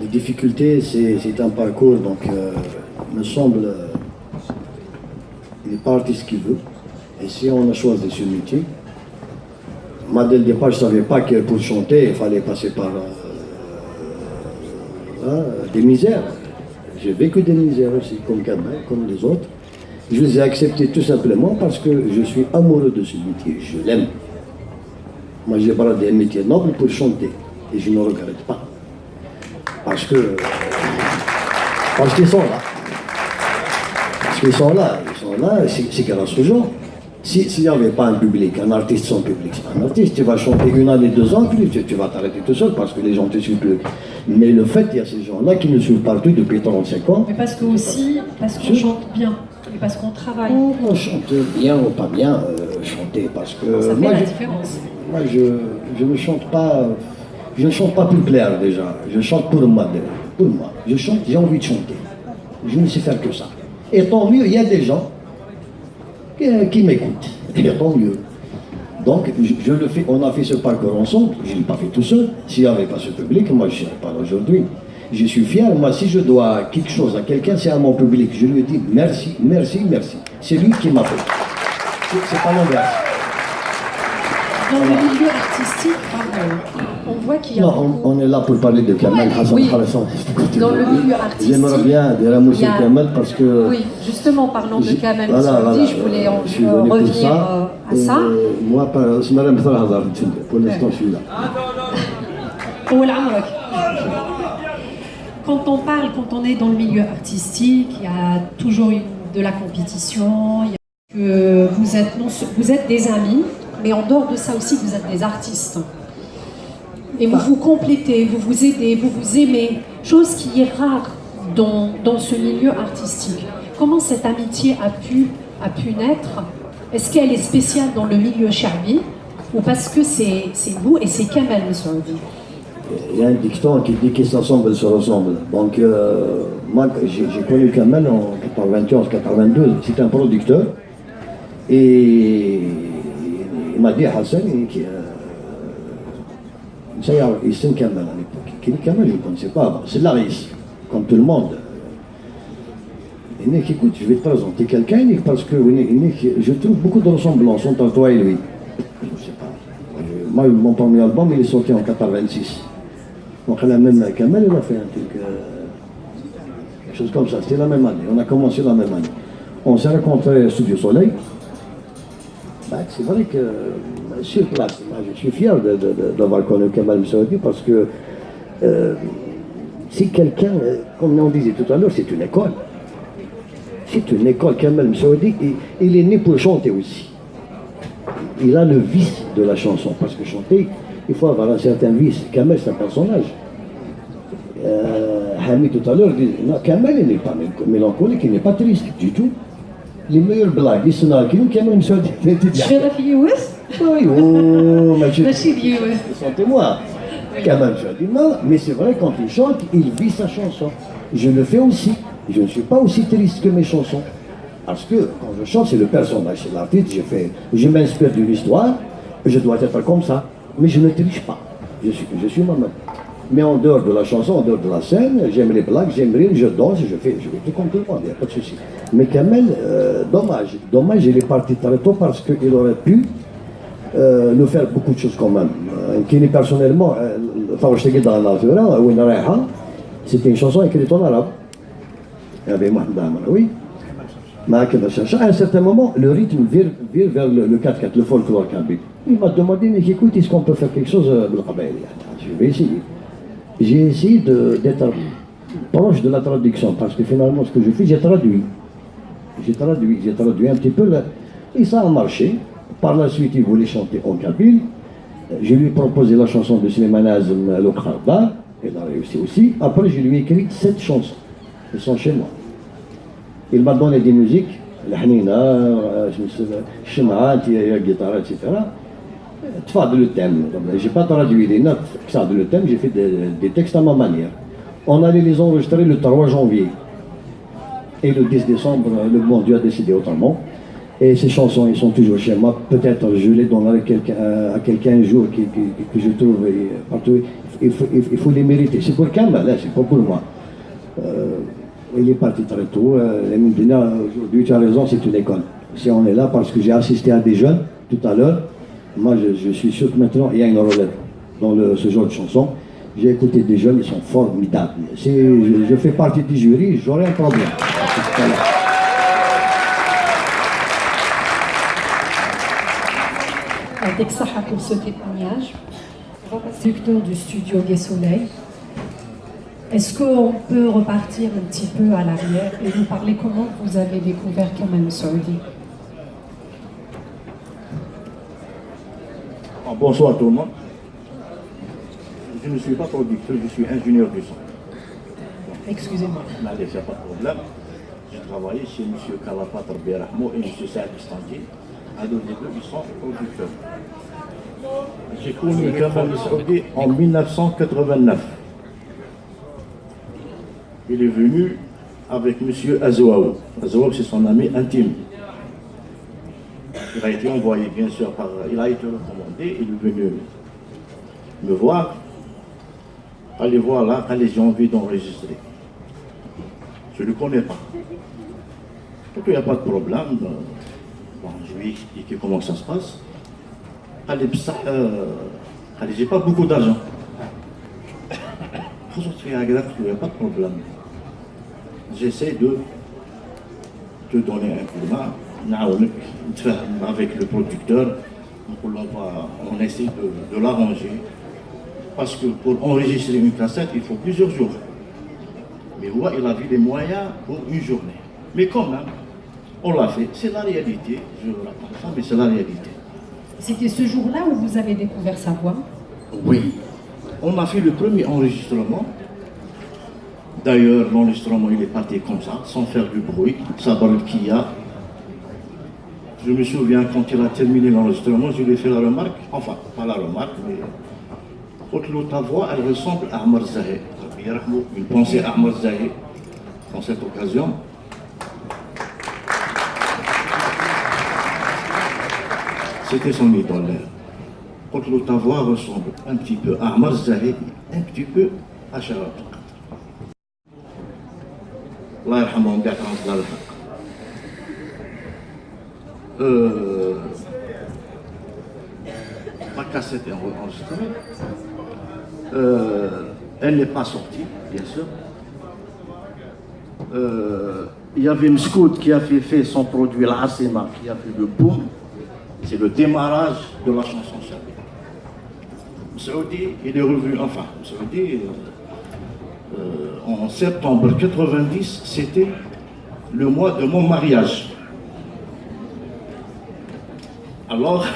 Les difficultés, c'est un parcours, donc il me semble, il n'est pas artiste qu'il veut. Et si on a choisi ce métier, moi dès le départ, je ne savais pas que pour chanter, il fallait passer par des misères. J'ai vécu des misères aussi, comme Kamel, comme les autres. Je les ai acceptés tout simplement parce que je suis amoureux de ce métier, je l'aime. Moi, j'ai bradé un métier noble pour chanter et je ne regrette pas. Parce qu'ils sont là. Parce qu'ils sont là, c'est grâce aux gens. S'il n'y avait pas un public, un artiste sans public, c'est pas un artiste. Tu vas chanter 1 année, 2 ans, puis tu vas t'arrêter tout seul parce que les gens ne te suivent plus. Mais le fait, il y a ces gens-là qui ne suivent pas tout depuis 35 ans. Mais parce qu'on chante bien et parce qu'on travaille. On chante bien ou pas bien, chanter parce que... Ça fait la différence. Moi, je ne chante pas... Je ne chante pas pour plaire déjà. Je chante pour moi. Pour moi. Je chante, j'ai envie de chanter. Je ne sais faire que ça. Et tant mieux, il y a des gens qui m'écoutent. Et tant mieux. Donc, je le fais, on a fait ce parcours ensemble. Je ne l'ai pas fait tout seul. S'il n'y avait pas ce public, moi, je ne serais pas là aujourd'hui. Je suis fier. Moi, si je dois quelque chose à quelqu'un, c'est à mon public. Je lui dis merci, merci, merci. C'est lui qui m'a fait. C'est pas l'inverse. Dans le milieu artistique, on voit qu'il y a... Non, on est là pour parler de Kamel Hassan oui. Harassan. Dans le milieu artistique... J'aimerais bien dire un mot sur Kamel parce que... Oui, justement, parlons de Kamel voilà, je voulais revenir à ça. Moi, pour l'instant, je suis là. Quand on est dans le milieu artistique, il y a toujours de la compétition, que vous êtes des amis, mais en dehors de ça aussi, vous êtes des artistes. Et vous vous complétez, vous vous aidez, vous vous aimez, chose qui est rare dans ce milieu artistique. Comment cette amitié a pu naître? Est-ce qu'elle est spéciale dans le milieu Chabi ou parce que c'est vous et c'est Kamel Mesroudi? Il y a un dicton qui dit qu'ils s'assemblent, se ressemblent. Donc, moi, j'ai connu Kamel en 91-92. C'était un producteur. Et il m'a dit, Hassan, il s'est Kamel à l'époque. Qui est Kamel, je ne connaissais pas avant. C'est Laris, comme tout le monde. Il dit, écoute, je vais te présenter quelqu'un parce que je trouve beaucoup de ressemblances entre toi et lui. Je ne sais pas. Moi, mon premier album, il est sorti en 86. Donc, même Kamel, il a fait un truc, quelque chose comme ça. C'était la même année. On a commencé la même année. On s'est rencontrés au Studio Soleil. C'est vrai que sur place, je suis fier d'avoir connu Kamel Mesroudi parce que si quelqu'un, comme on disait tout à l'heure, c'est une école. C'est une école. Kamel Mesroudi, il est né pour chanter aussi. Il a le vice de la chanson parce que chanter, il faut avoir un certain vice. Kamel, c'est un personnage. Hamid tout à l'heure dit non, Kamel, il n'est pas mélancolique, il n'est pas triste du tout. Les meilleures blagues, ils sont là, Kamel Mesroudi. Je fais la fille ouest? Oui, oh, mais sentez-moi. Kamel Mesroudi, non, mais c'est vrai, quand il chante, il vit sa chanson. Je le fais aussi. Je ne suis pas aussi triste que mes chansons. Parce que quand je chante, c'est le personnage, c'est l'artiste, je m'inspire de l'histoire, je dois être comme ça. Mais je ne triche pas. Je suis moi-même. Mais en dehors de la chanson, en dehors de la scène, j'aime les blagues, j'aime rire, je danse, je fais tout comme tout le monde, il n'y a pas de souci. Mais Kamel, dommage, il est parti très tôt parce qu'il aurait pu nous faire beaucoup de choses quand même. Qui personnellement, c'était une chanson écrite en arabe. Il y avait Mohamed Amraoui. À un certain moment, le rythme vire vers le 4-4, le folklore kabyle. Il m'a demandé, mais écoute, est-ce qu'on peut faire quelque chose de Qabel? Je vais essayer. J'ai essayé d'être proche de la traduction, parce que finalement, ce que je fais, j'ai traduit un petit peu, et ça a marché. Par la suite, il voulait chanter en kabyle. Je lui ai proposé la chanson de Slimane Azem, L'Okharda, elle a réussi aussi. Après, je lui ai écrit 7 chansons. Elles sont chez moi. Il m'a donné des musiques, l'Hanina, Shem'at, guitare, etc. Tfad le thème. Je n'ai pas traduit les notes, ça le thème, j'ai fait des textes à ma manière. On allait les enregistrer le 3 janvier. Et le 10 décembre, le bon Dieu a décidé autrement. Et ces chansons, elles sont toujours chez moi. Peut-être je les donnerai à quelqu'un un jour que je trouve partout. Il faut les mériter. C'est pour Kamel, c'est pas pour moi. Il est parti très tôt. Aujourd'hui, tu as raison, c'est une école. Si on est là, parce que j'ai assisté à des jeunes tout à l'heure, moi je suis sûr que maintenant il y a une relève dans ce genre de chansons. J'ai écouté des jeunes, ils sont formidables. Si je fais partie du jury, j'aurai un problème. Avec ça pour ce témoignage, on va passer au directeur du studio Gay Soleil. Est-ce qu'on peut repartir un petit peu à l'arrière et nous parler comment vous avez découvert Kamel Mesroudi? bonsoir tout le monde. Je ne suis pas producteur, je suis ingénieur du son. Excusez-moi. Il n'y a pas de problème. J'ai travaillé chez M. Kalafat Rabbi et M. Saad Istanti. À deux, ils sont producteurs. J'ai connu Kamal Saoudi en 1989. Il est venu avec M. Azouaou. Azouaou, c'est son ami intime. Il a été envoyé, bien sûr, il a été recommandé, il est venu me voir. Allez voir là, allez, j'ai envie d'enregistrer. Je ne le connais pas. Donc il n'y a pas de problème. Bon, je lui ai expliqué comment ça se passe. Allez, j'ai pas beaucoup d'argent. Il n'y a pas de problème. J'essaie de te donner un coup de main, avec le producteur. On essaie de l'arranger. Parce que pour enregistrer une cassette, il faut plusieurs jours. Mais ouais, il a vu les moyens pour une journée. Mais quand même, on l'a fait. C'est la réalité. Je ne raconte pas, mais c'est la réalité. C'était ce jour-là où vous avez découvert sa voix? Oui. On a fait le premier enregistrement. D'ailleurs, l'enregistrement, il est parti comme ça, sans faire du bruit. Ça qu'il y a. Je me souviens, quand il a terminé l'enregistrement, je lui ai fait la remarque. Enfin, pas la remarque, mais... ta voix, elle ressemble à Ahmad Zahé. Une pensée à Ahmad Zahé dans cette occasion. C'était son idole. Ta voix ressemble un petit peu à Ahmad Zahé, un petit peu à Sharaf. Allah yarhamou bi'at Allah al-haq. Ma cassette est enregistrée. Elle n'est pas sortie, bien sûr. Il y avait Mskoud qui a fait son produit, l'Asema, qui a fait le boom. C'est le démarrage de la chanson Chabi. Saoudi, il est revenu, enfin, Saoudi, en septembre 90, c'était le mois de mon mariage. Alors,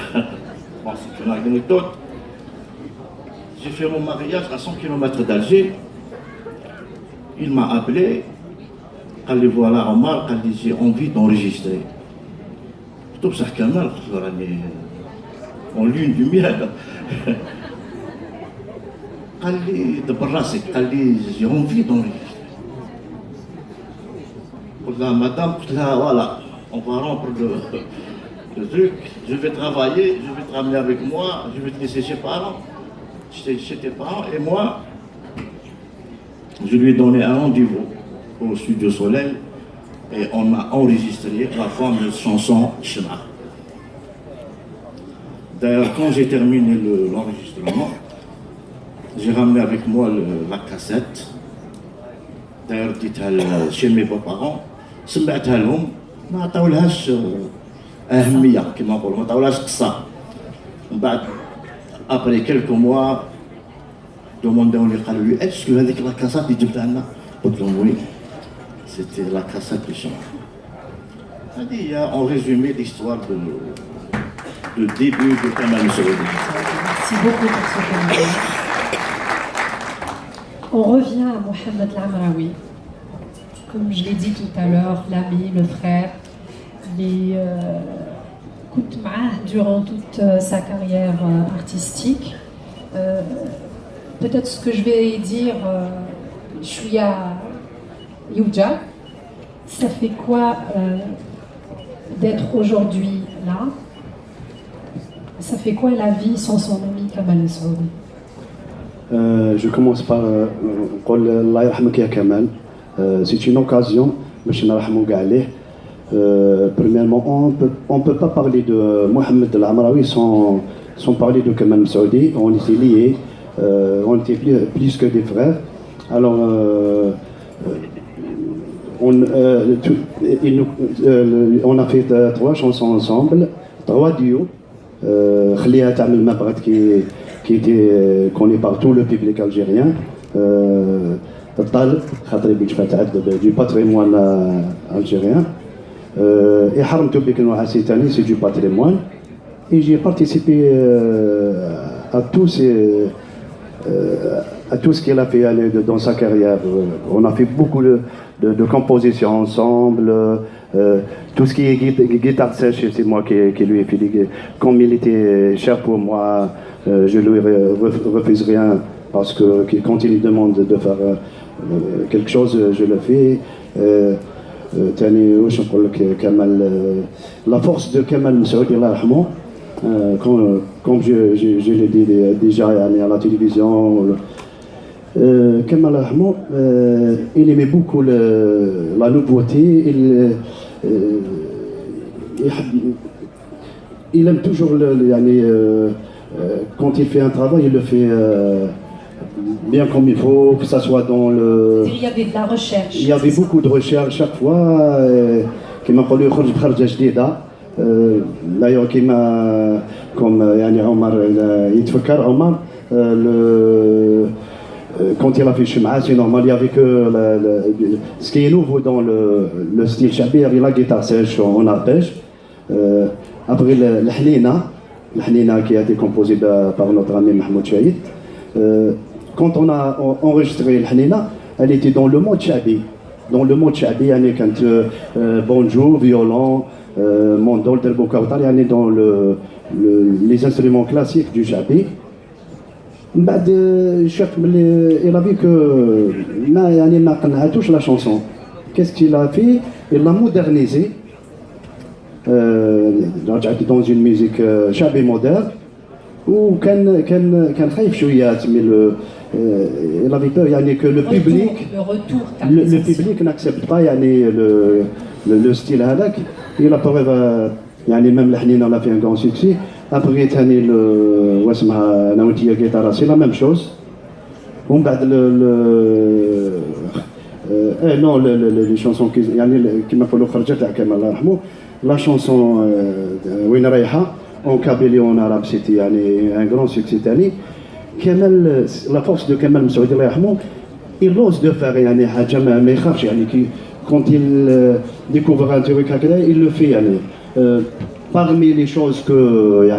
bon, c'est une anecdote. J'ai fait mon mariage à 100 km d'Alger. Il m'a appelé. Allez voilà Omar, j'ai envie d'enregistrer. Tout ça Kamal, en lune du miel. J'ai envie d'enregistrer. Madame, voilà, on va rompre le truc. Je vais travailler, je vais te ramener avec moi, je vais te laisser chez tes parents, et moi, je lui ai donné un rendez-vous au Studio Soleil et on a enregistré la fameuse chanson Shema. D'ailleurs, quand j'ai terminé l'enregistrement, j'ai ramené avec moi la cassette. D'ailleurs, dit-elle chez mes beaux-parents, سمعتها لهم ما عطاولهاش أهمية كما نقولوا ما عطاولهاش قصة. من بعد après quelques mois demandons لي قالوا لي est-ce que هذيك la cassette اللي جبتها لنا؟ قلت لهم oui, c'était la cassette de Shema. هذه هي en résumé l'histoire de début de Kamal Saoudi. Merci beaucoup pour ce témoignage. On revient à Mohamed Lamraoui. Comme je l'ai dit tout à l'heure, l'ami, le frère, كنت معاه durant toute sa carrière artistique. Peut-être ce que je vais dire, شوية يوجع. Ça fait quoi d'être aujourd'hui là? Ça fait quoi la vie sans son ami Kamal Saoudi? Je commence par نقول الله يرحمك يا كمال. C'est une occasion باش نرحموا كاع عليه. Premièrement, on peut pas parler de Mohamed El Amraoui sans parler de Kamal Saoudi. On était liés, on était plus que des frères. Alors, on a fait 3 chansons ensemble, 3 duos. خليها تعمل ما بغات qui était connu par tout le public algérien. الطالب خاطري بيك فتعد du patrimoine algérien. Et حرمت بك نوع ثاني c'est du patrimoine. et j'ai participé à tout ce qu'il a fait dans sa carrière. On a fait beaucoup de compositions ensemble. Tout ce qui est guitare sèche, c'est moi qui lui ai fait comme il était cher pour moi, je lui refuse rien parce que quand il me demande de faire quelque chose, je le fais. La force de Kamal Messaoudi, comme je l'ai dit déjà à la télévision, Kamal Ahmou, il aimait beaucoup la nouveauté. Il aime toujours quand il fait un travail, il le fait bien comme il faut, que ça soit dans le... Il y avait de la recherche. Il y avait beaucoup de recherche chaque fois. كما نقولوا يخرج بخرجة جديدة. D'ailleurs comme عمر يتفكر عمر quand il a fait Shem'a, c'est normal, il y avait que ce qui est nouveau dans le style chabi, il y avait la guitare sèche en arpège. Après le Hnina qui a été composé par notre ami Mahmoud Chahid. Quand on a enregistré le Hnina, elle était dans le mode chabi. Dans le mode chabi, quand banjo, violon, mandol, derbo kautar, dans les instruments classiques du chabi. Il a vu que la chanson. Qu'est-ce qu'il a fait? Il l'a modernisé dans une musique chabi moderne. وكان خايف شويه il avait peur que le public n'accepte pas le style هذاك. Il a preuve même الحنين on a fait un grand succès. Après ثاني واسمها انا وانت guitare, c'est la même chose. ومن بعد non les chansons كما نقولوا خرجت تاع كمال الله يرحمه. La chanson وين رايحه en kabylie en arabe, c'était un grand succès. Kamal, la force de Kamal Messaoudi, il ose de faire quand il découvre un truc, il le fait. Parmi les choses qu'on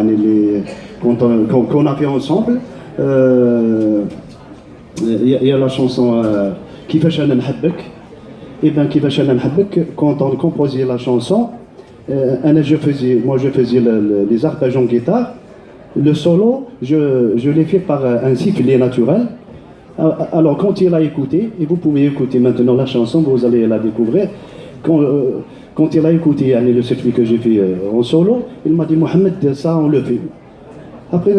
a fait ensemble, il y a la chanson Kifash Ana Nhabbek. Et bien Kifash Ana Nhabbek, quand on composait la chanson, je faisais les arpèges en guitare. Le solo, je l'ai fait par un sifflet naturel. Alors quand il a écouté, et vous pouvez écouter maintenant la chanson, vous allez la découvrir. Quand il a écouté le sifflet que j'ai fait en solo, il m'a dit Mohamed, ça on le fait. Après,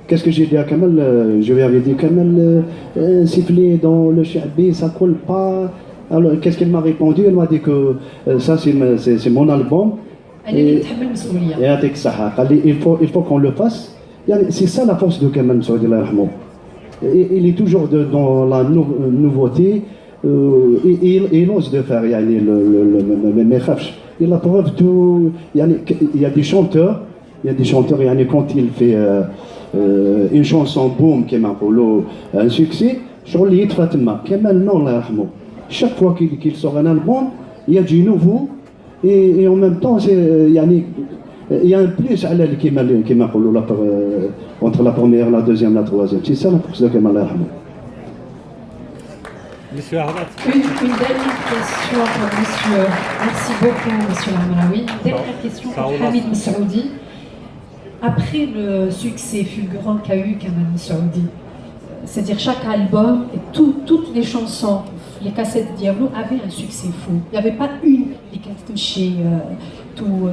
qu'est-ce que j'ai dit à Kamal? Je lui avais dit Kamal, un sifflet dans le chabi, ça colle pas. Alors, qu'est-ce qu'elle m'a répondu? Elle m'a dit que ça, c'est mon album. Et il faut qu'on le fasse. C'est ça la force de Kamal Messaoudi. Il est toujours dans la nouveauté. Il ose de faire le mekhafch. Il a preuve tout. Il y a des chanteurs. Quand il fait une chanson boom, un succès, sur les Fatima. Kamal non, la rahmo. Chaque fois qu'il sort un album, il y a du nouveau et en même temps, il y a un plus entre la première, la deuxième, la troisième. C'est ça la force de Kamal Ahmed. Une dernière question pour monsieur. Merci beaucoup, monsieur Hamraoui. Une dernière question pour Hamid Messaoudi. Après le succès fulgurant qu'a eu Kamal Messaoudi, c'est-à-dire chaque album et toutes les chansons, les cassettes Diablo avaient un succès fou. Il n'y avait pas une qui a touché tout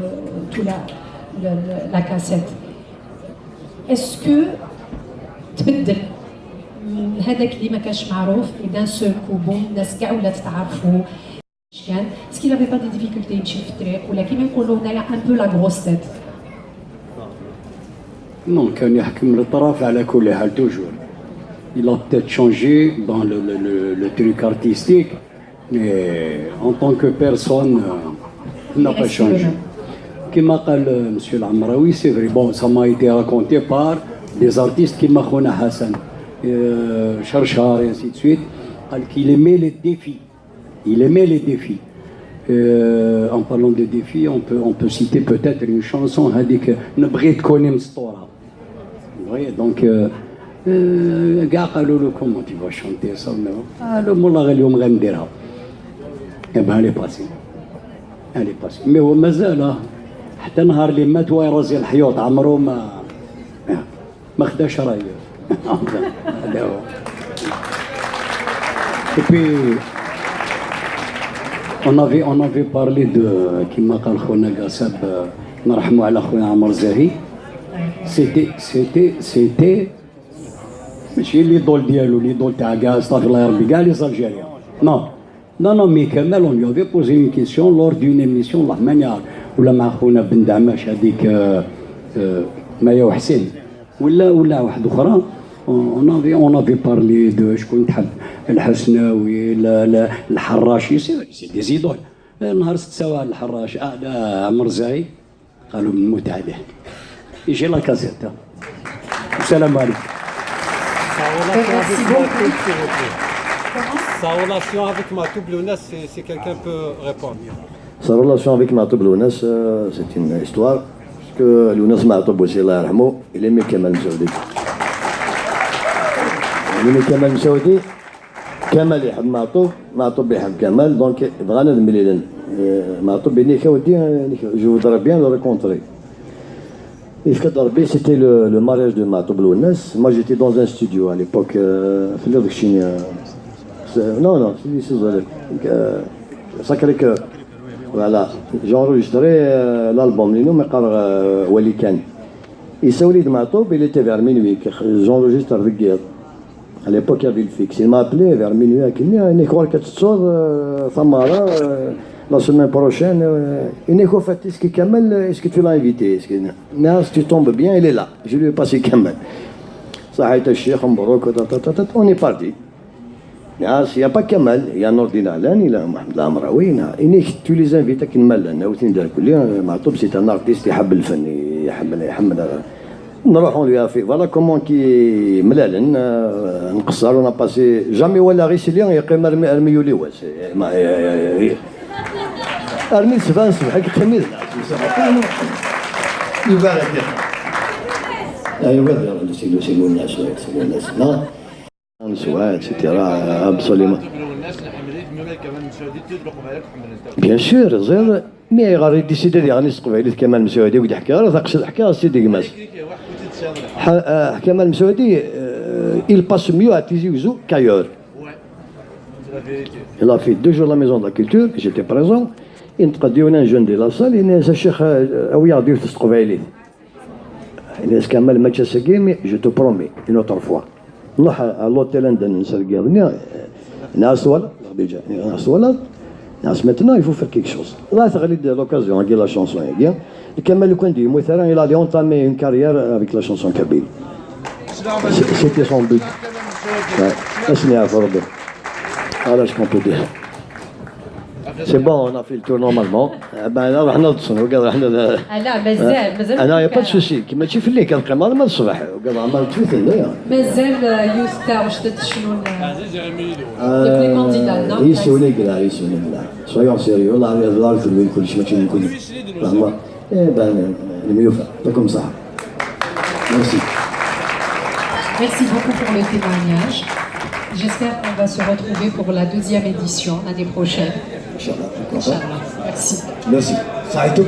la cassette. Est-ce que تبدل هذاك اللي ما كانش معروف et d'un seul coup boum الناس كاع ولات تعرفوا اش كان؟ est-ce qu'il n'avait pas des difficultés يمشي في الطريق ولا كيما يقولوا هنايا un peu la grosse tête؟ Non, كان يحكم الطرف على كل حال toujours. Il a peut-être changé dans le truc artistique, mais en tant que personne, il n'a pas changé. Comme a dit M. Hamraoui, c'est vrai, bon, ça m'a été raconté par des artistes comme Khouna Hassan, Charchar et ainsi de suite, qu'il aimait les défis. Il aimait les défis. En parlant de défis, on peut citer peut-être une chanson, هذيك نبغي تكوني مسطورة. Vous voyez, donc كاع قالوا له comment tu vas chanter ça, قالوا والله اليوم غنديرها. Eh ben elle est passée. Mais هو مازال حتى نهار اللي مات هو يرازي الحيوط عمره ما خداش رايه. هذا هو. Et puis on avait parlé de كما قال خونا قاسب نرحموا على خونا عمر زاهي. C'était ماشي l'idole ديالو l'idole تاع كاع استغفر الله يا ربي كاع لي زالجيريان. Non, mais Kamal, on lui avait posé une question lors d'une émission, الله ما يعرف ولا مع خونا بن دعماش هذيك مايا وحسين ولا واحد اخرى. On avait parlé de شكون تحب الحسناوي الحراشي سي دي زيدول. نهار 6 سواعد الحراش لا عمر زاهي قالوا بنموت عليه يجي لا كازيت. السلام عليكم. Sa relation avec Matoub Lounes, si quelqu'un peut répondre. Sa relation avec Matoub Lounes, c'est une histoire. Parce que Lounes Matoub aussi, Allah yarhamou, il aimait Kamal Messaoudi. Il aimait Kamal Messaoudi. Kamal يحب Matoub يحب Kamal, donc بغانا نملي Matoub il dit je voudrais bien le rencontrer. Et c'était le mariage de Matoub Lounes. Moi j'étais dans un studio à l'époque, non, c'est Sacré-Cœur. Voilà, j'ai enregistré l'album, Lino Mekar Walikan. Et Saouli de Matoub, il était vers minuit, j'enregistre avec Guerre. À l'époque, il y avait le fixe. Il m'a appelé vers minuit, il y a quelque chose, Samara, la semaine prochaine. Il y a fait, est-ce que Kamel, est-ce que tu l'as invité? Non, si tu tombes bien, il est là. Je lui ai passé Kamel. Ça a été Cheikh Mbarouk, on est parti. Il n'y a pas Kamal, il y a un ordinateur, il y a Mohamed Amraoui, tu les invites à Kamal. Matoub, c'est un artiste, il aime le fun, il aime نروحوا له في voilà comment qui ملالن نقصر on a passé jamais ولا غير سليان يقيم ارميو لي واس ارمي سفان سبحك خميس يبارك ايوا هذا سيلو الناس لا سواء etc absolument bien sûr زين مي غادي ديسيدي غادي نسقف عليه كمال مسعودي ويدي حكايه راه تقصد حكايه سيدي كماس كمال مسعودي il passe mieux à Tizi Ouzou qu'ailleurs. Il a fait 2 jours à la maison de la culture, j'étais présent. Il a un jeune de la salle, il a dit Cheikh Aouya dire تسقف عليه. Il a dit Kamal ما تشسقي mais je te promets une autre fois. نروح à l'hôtel عندنا نسرقي ناس ولا déjà ناس ولا maintenant il faut faire quelque chose. Là, c'est l'occasion de la chanson. Kamal Koundi, il a entamé une carrière avec la chanson kabyle. C'était son but. Voilà ce qu'on peut dire. C'est bon, on a fait le tour normalement. Ben là, on a تصنوا وقال احنا لا مازال انا با سوسي كيما تشوف اللي كان قمر ما الصباح وقال عمال تشوف لا مازال يوسف تاع واش شنو لي كانديدا يسولي كلا soyons sérieux là الله يخلي كل شيء ماشي نقول والله ben le mieux fait comme ça. Merci. Merci beaucoup pour le témoignage. J'espère qu'on va se retrouver pour la 2e édition l'année prochaine. Inch'Allah. Merci. Merci. Ça a été.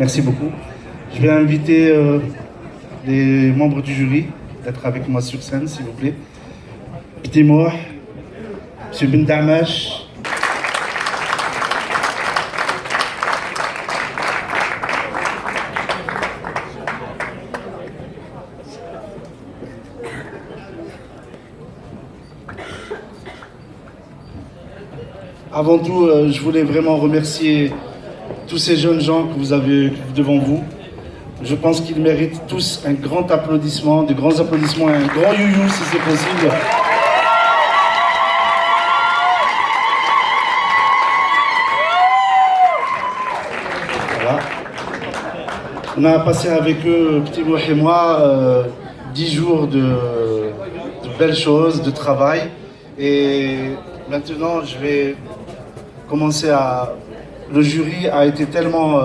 Merci beaucoup. Je vais inviter les membres du jury d'être avec moi sur scène, s'il vous plaît. Petit Moh, M. Ben Damash. Avant tout, je voulais vraiment remercier tous ces jeunes gens que vous avez devant vous. Je pense qu'ils méritent tous un grand applaudissement, de grands applaudissements et un grand you-you si c'est possible. Voilà. On a passé avec eux, Petit Louh et moi, 10 jours de belles choses, de travail. Et maintenant, je vais commencer à... Le jury a été tellement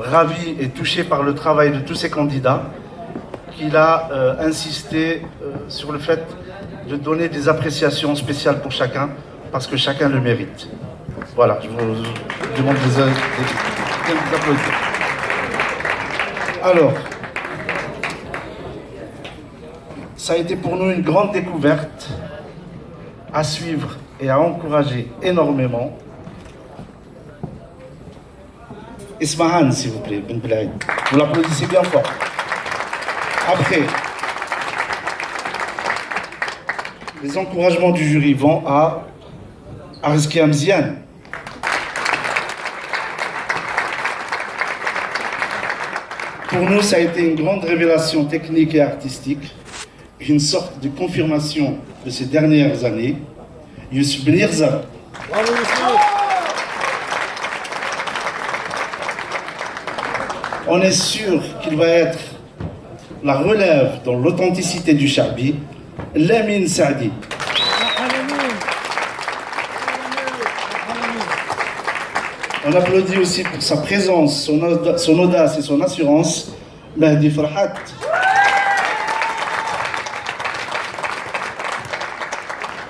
ravi et touché par le travail de tous ces candidats qu'il a insisté sur le fait de donner des appréciations spéciales pour chacun, parce que chacun le mérite. Voilà, je vous demande des applaudissements. Alors, ça a été pour nous une grande découverte à suivre et à encourager énormément. Ismahan, s'il vous plaît, Ben Belaïd. Vous l'applaudissez bien fort. Après, les encouragements du jury vont à Arzki Amzian. Pour nous, ça a été une grande révélation technique et artistique, une sorte de confirmation de ces dernières années. Youssef Ben Yerzar. On est sûr qu'il va être la relève dans l'authenticité du Chabi, Lamine Saadi. On applaudit aussi pour sa présence, son audace et son assurance, Mahdi Farhat.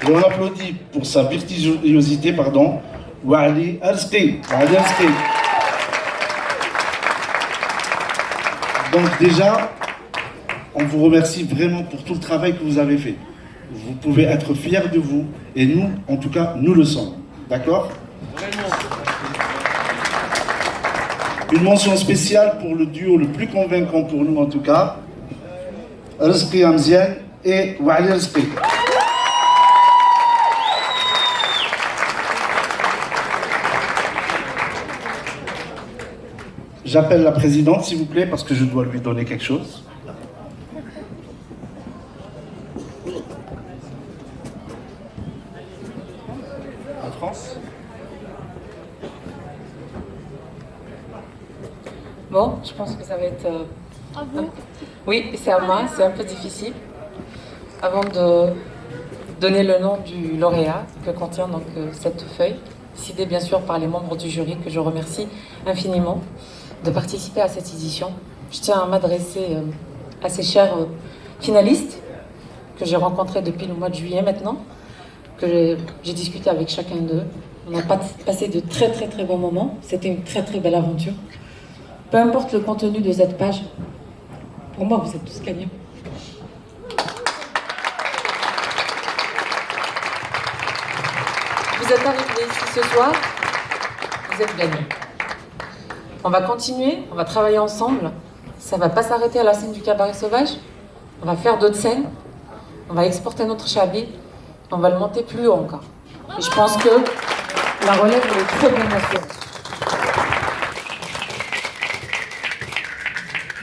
Et on applaudit pour sa virtuosité, Wali Arzki. Donc déjà, on vous remercie vraiment pour tout le travail que vous avez fait. Vous pouvez être fiers de vous, et nous, en tout cas, nous le sommes. D'accord ? Une mention spéciale pour le duo le plus convaincant pour nous, en tout cas, Rizqi Amzian et Wali Rizqi. J'appelle la présidente, s'il vous plaît, parce que je dois lui donner quelque chose. En France. Bon, je pense que ça va être... Oui, c'est à moi, c'est un peu difficile. Avant de donner le nom du lauréat que contient donc cette feuille, décidée bien sûr par les membres du jury, que je remercie infiniment de participer à cette édition. Je tiens à m'adresser à ces chers finalistes que j'ai rencontrés depuis le mois de juillet maintenant, que j'ai discuté avec chacun d'eux. On a passé de très très très bons moments. C'était une très très belle aventure. Peu importe le contenu de cette page, pour moi vous êtes tous gagnants. Vous êtes arrivés ici ce soir, vous êtes gagnants. On va continuer, on va travailler ensemble. Ça ne va pas s'arrêter à la scène du cabaret sauvage. On va faire d'autres scènes. On va exporter notre Chabi. On va le monter plus haut encore. Et je pense que la relève elle est très bien assurée.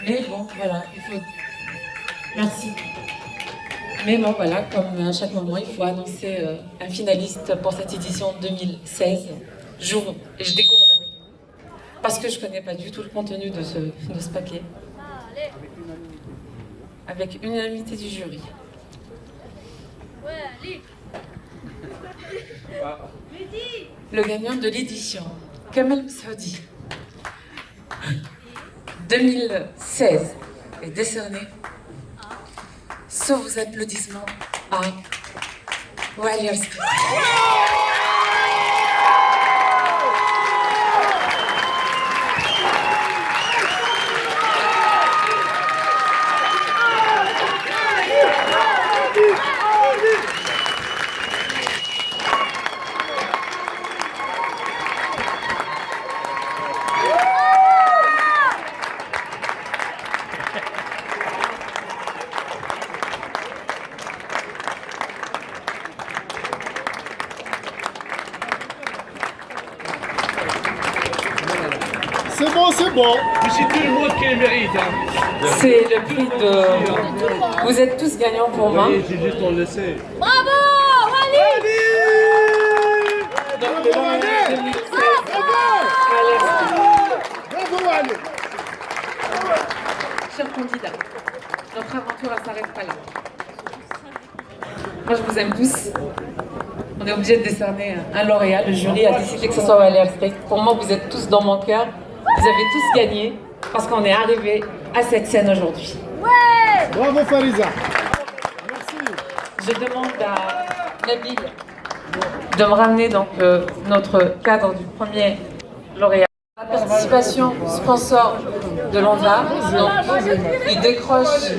Mais bon, voilà, il faut... Merci. Mais bon, voilà, comme à chaque moment, il faut annoncer un finaliste pour cette édition 2016. Et je découvre avec vous, parce que je ne connais pas du tout le contenu de ce paquet. Avec une unanimité du jury. Le gagnant de l'édition, Kamel Messaoudi, 2016, est décerné, sous vos applaudissements, à Wali Rizqi. C'est bon, c'est bon. C'est tout le monde qui le mérite. C'est le prix de... Vous êtes tous gagnants pour moi. Oui, j'ai juste le laisser. Bravo, Wali. Bravo, Wali. Bravo, Wali. Chers candidats, notre aventure ne s'arrête pas là. Moi, je vous aime tous. On est obligé de décerner un lauréat. Le jury a décidé que ce soit Wael Ersrey. Pour moi, vous êtes tous dans mon cœur. Vous avez tous gagné parce qu'on est arrivé à cette scène aujourd'hui. Ouais! Bravo Fariza. Je demande à Nabil de me ramener donc notre cadre du premier lauréat. La participation sponsor de l'ONDA, donc il décroche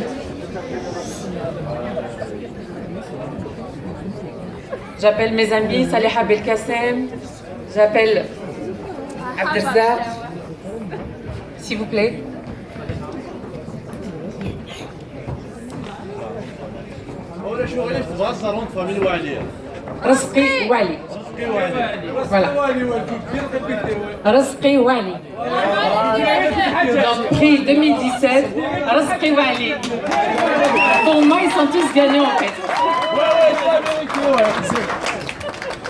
j'appelle mes amis Saliha Belkacem, j'appelle Abdelzak, s'il vous plaît. Razqi Wali. Voilà. Razqi Wali. Donc, prix 2017, Razqi Wali. Pour moi, ils sont tous gagnants en fait.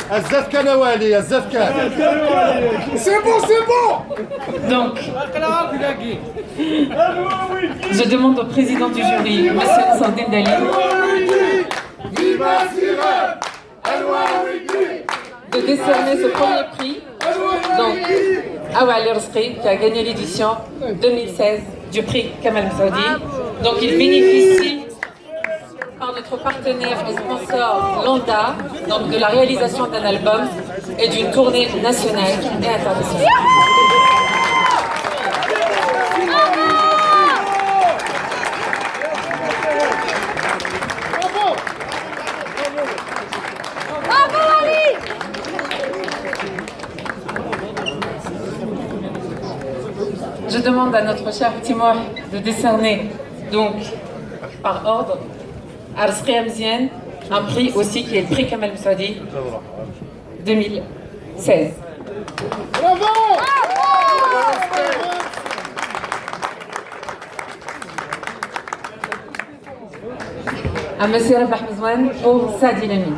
Azafka Nawali, Azafka. C'est bon, c'est bon. Donc, je demande au président du jury, M. Sandine Dali, de décerner ce premier prix donc, à Wael Ersrey, qui a gagné l'édition 2016 du prix Kamel Messaoudi. Donc il bénéficie par notre partenaire et sponsor Londa, donc de la réalisation d'un album et d'une tournée nationale et internationale. Je demande à notre cher Timor de décerner, donc, par ordre, à Razqi Amziane, un prix aussi qui est le prix Kamel Messaoudi 2016. Bravo! À M. Rabah Mezouane pour Sadi Lami.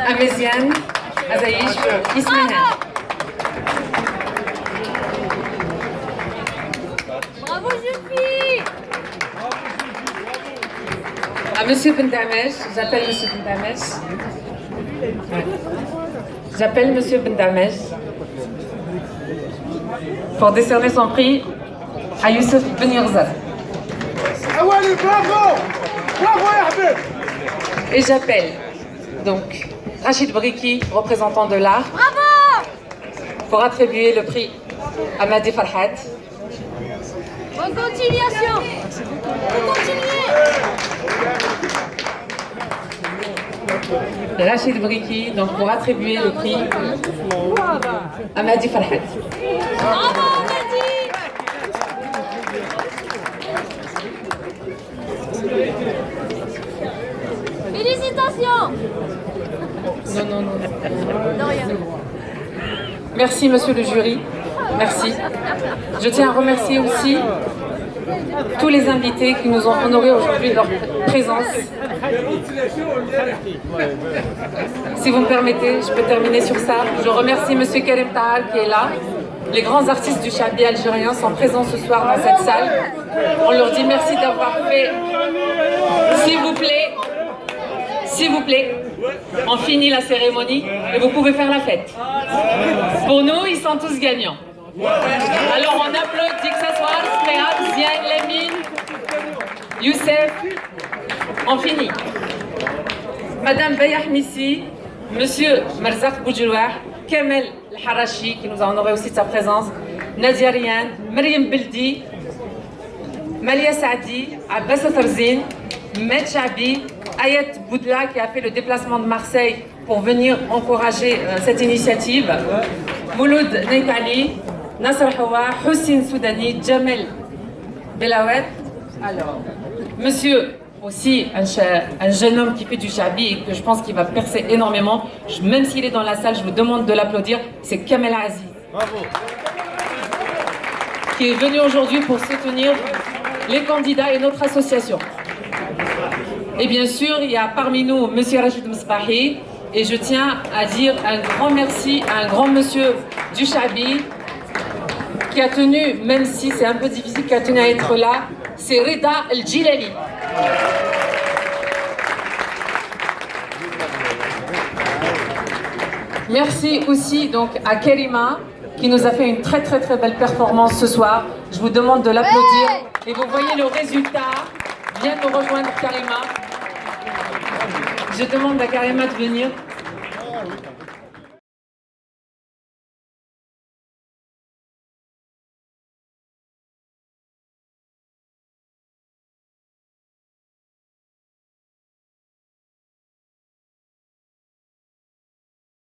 À Méziane, Azaïch, Ismaël. Bravo Jufi! À Monsieur Bendamesh, j'appelle Monsieur Bendamesh. Ouais. J'appelle Monsieur Bendamesh pour décerner son prix à Youssef Ben Yurzad. Awali, bravo! Bravo Yahbib! Et j'appelle donc Rachid Briki, représentant de l'art, pour attribuer le prix à Madi Farhat. Bonne continuation! Bonne Rachid Briki, donc pour attribuer le prix à Madi Farhat. Bravo Madi! Félicitations! Non. De rien. Merci monsieur le jury, merci. Je tiens à remercier aussi tous les invités qui nous ont honorés aujourd'hui de leur présence. Si vous me permettez, je peux terminer sur ça. Je remercie monsieur Karim Tahal qui est là. Les grands artistes du Chabi algérien sont présents ce soir dans cette salle. On leur dit merci d'avoir fait. S'il vous plaît, on finit la cérémonie et vous pouvez faire la fête. Pour nous, ils sont tous gagnants. Alors on applaudit que ce soit Sréa, Ziane, Lamine, Youssef. On finit. Madame Bayah Missi, Monsieur Marzak Boudjouah, Kamel Harachi qui nous a honoré aussi de sa présence, Nadia Rian, Mariam Beldi, Malia Saadi, Abbas Tarzine, Med Chabi, Ayat Boudla qui a fait le déplacement de Marseille pour venir encourager cette initiative, Mouloud Neitali, Nasser Hawa, Hussein Soudani, Jamel Belawet. Alors, monsieur aussi un jeune homme qui fait du Chabi et que je pense qu'il va percer énormément, même s'il est dans la salle, je vous demande de l'applaudir, c'est Kamel Aziz. Bravo. Qui est venu aujourd'hui pour soutenir les candidats et notre association. Et bien sûr, il y a parmi nous Monsieur Rachid Msbahi. Et je tiens à dire un grand merci à un grand monsieur du Chabi qui a tenu, même si c'est un peu difficile, qui a tenu à être là, c'est Rida El Jilali. Merci aussi donc à Kerima qui nous a fait une très belle performance ce soir. Je vous demande de l'applaudir. Et vous voyez le résultat. Viens nous rejoindre Karima. Je demande à Karima de venir.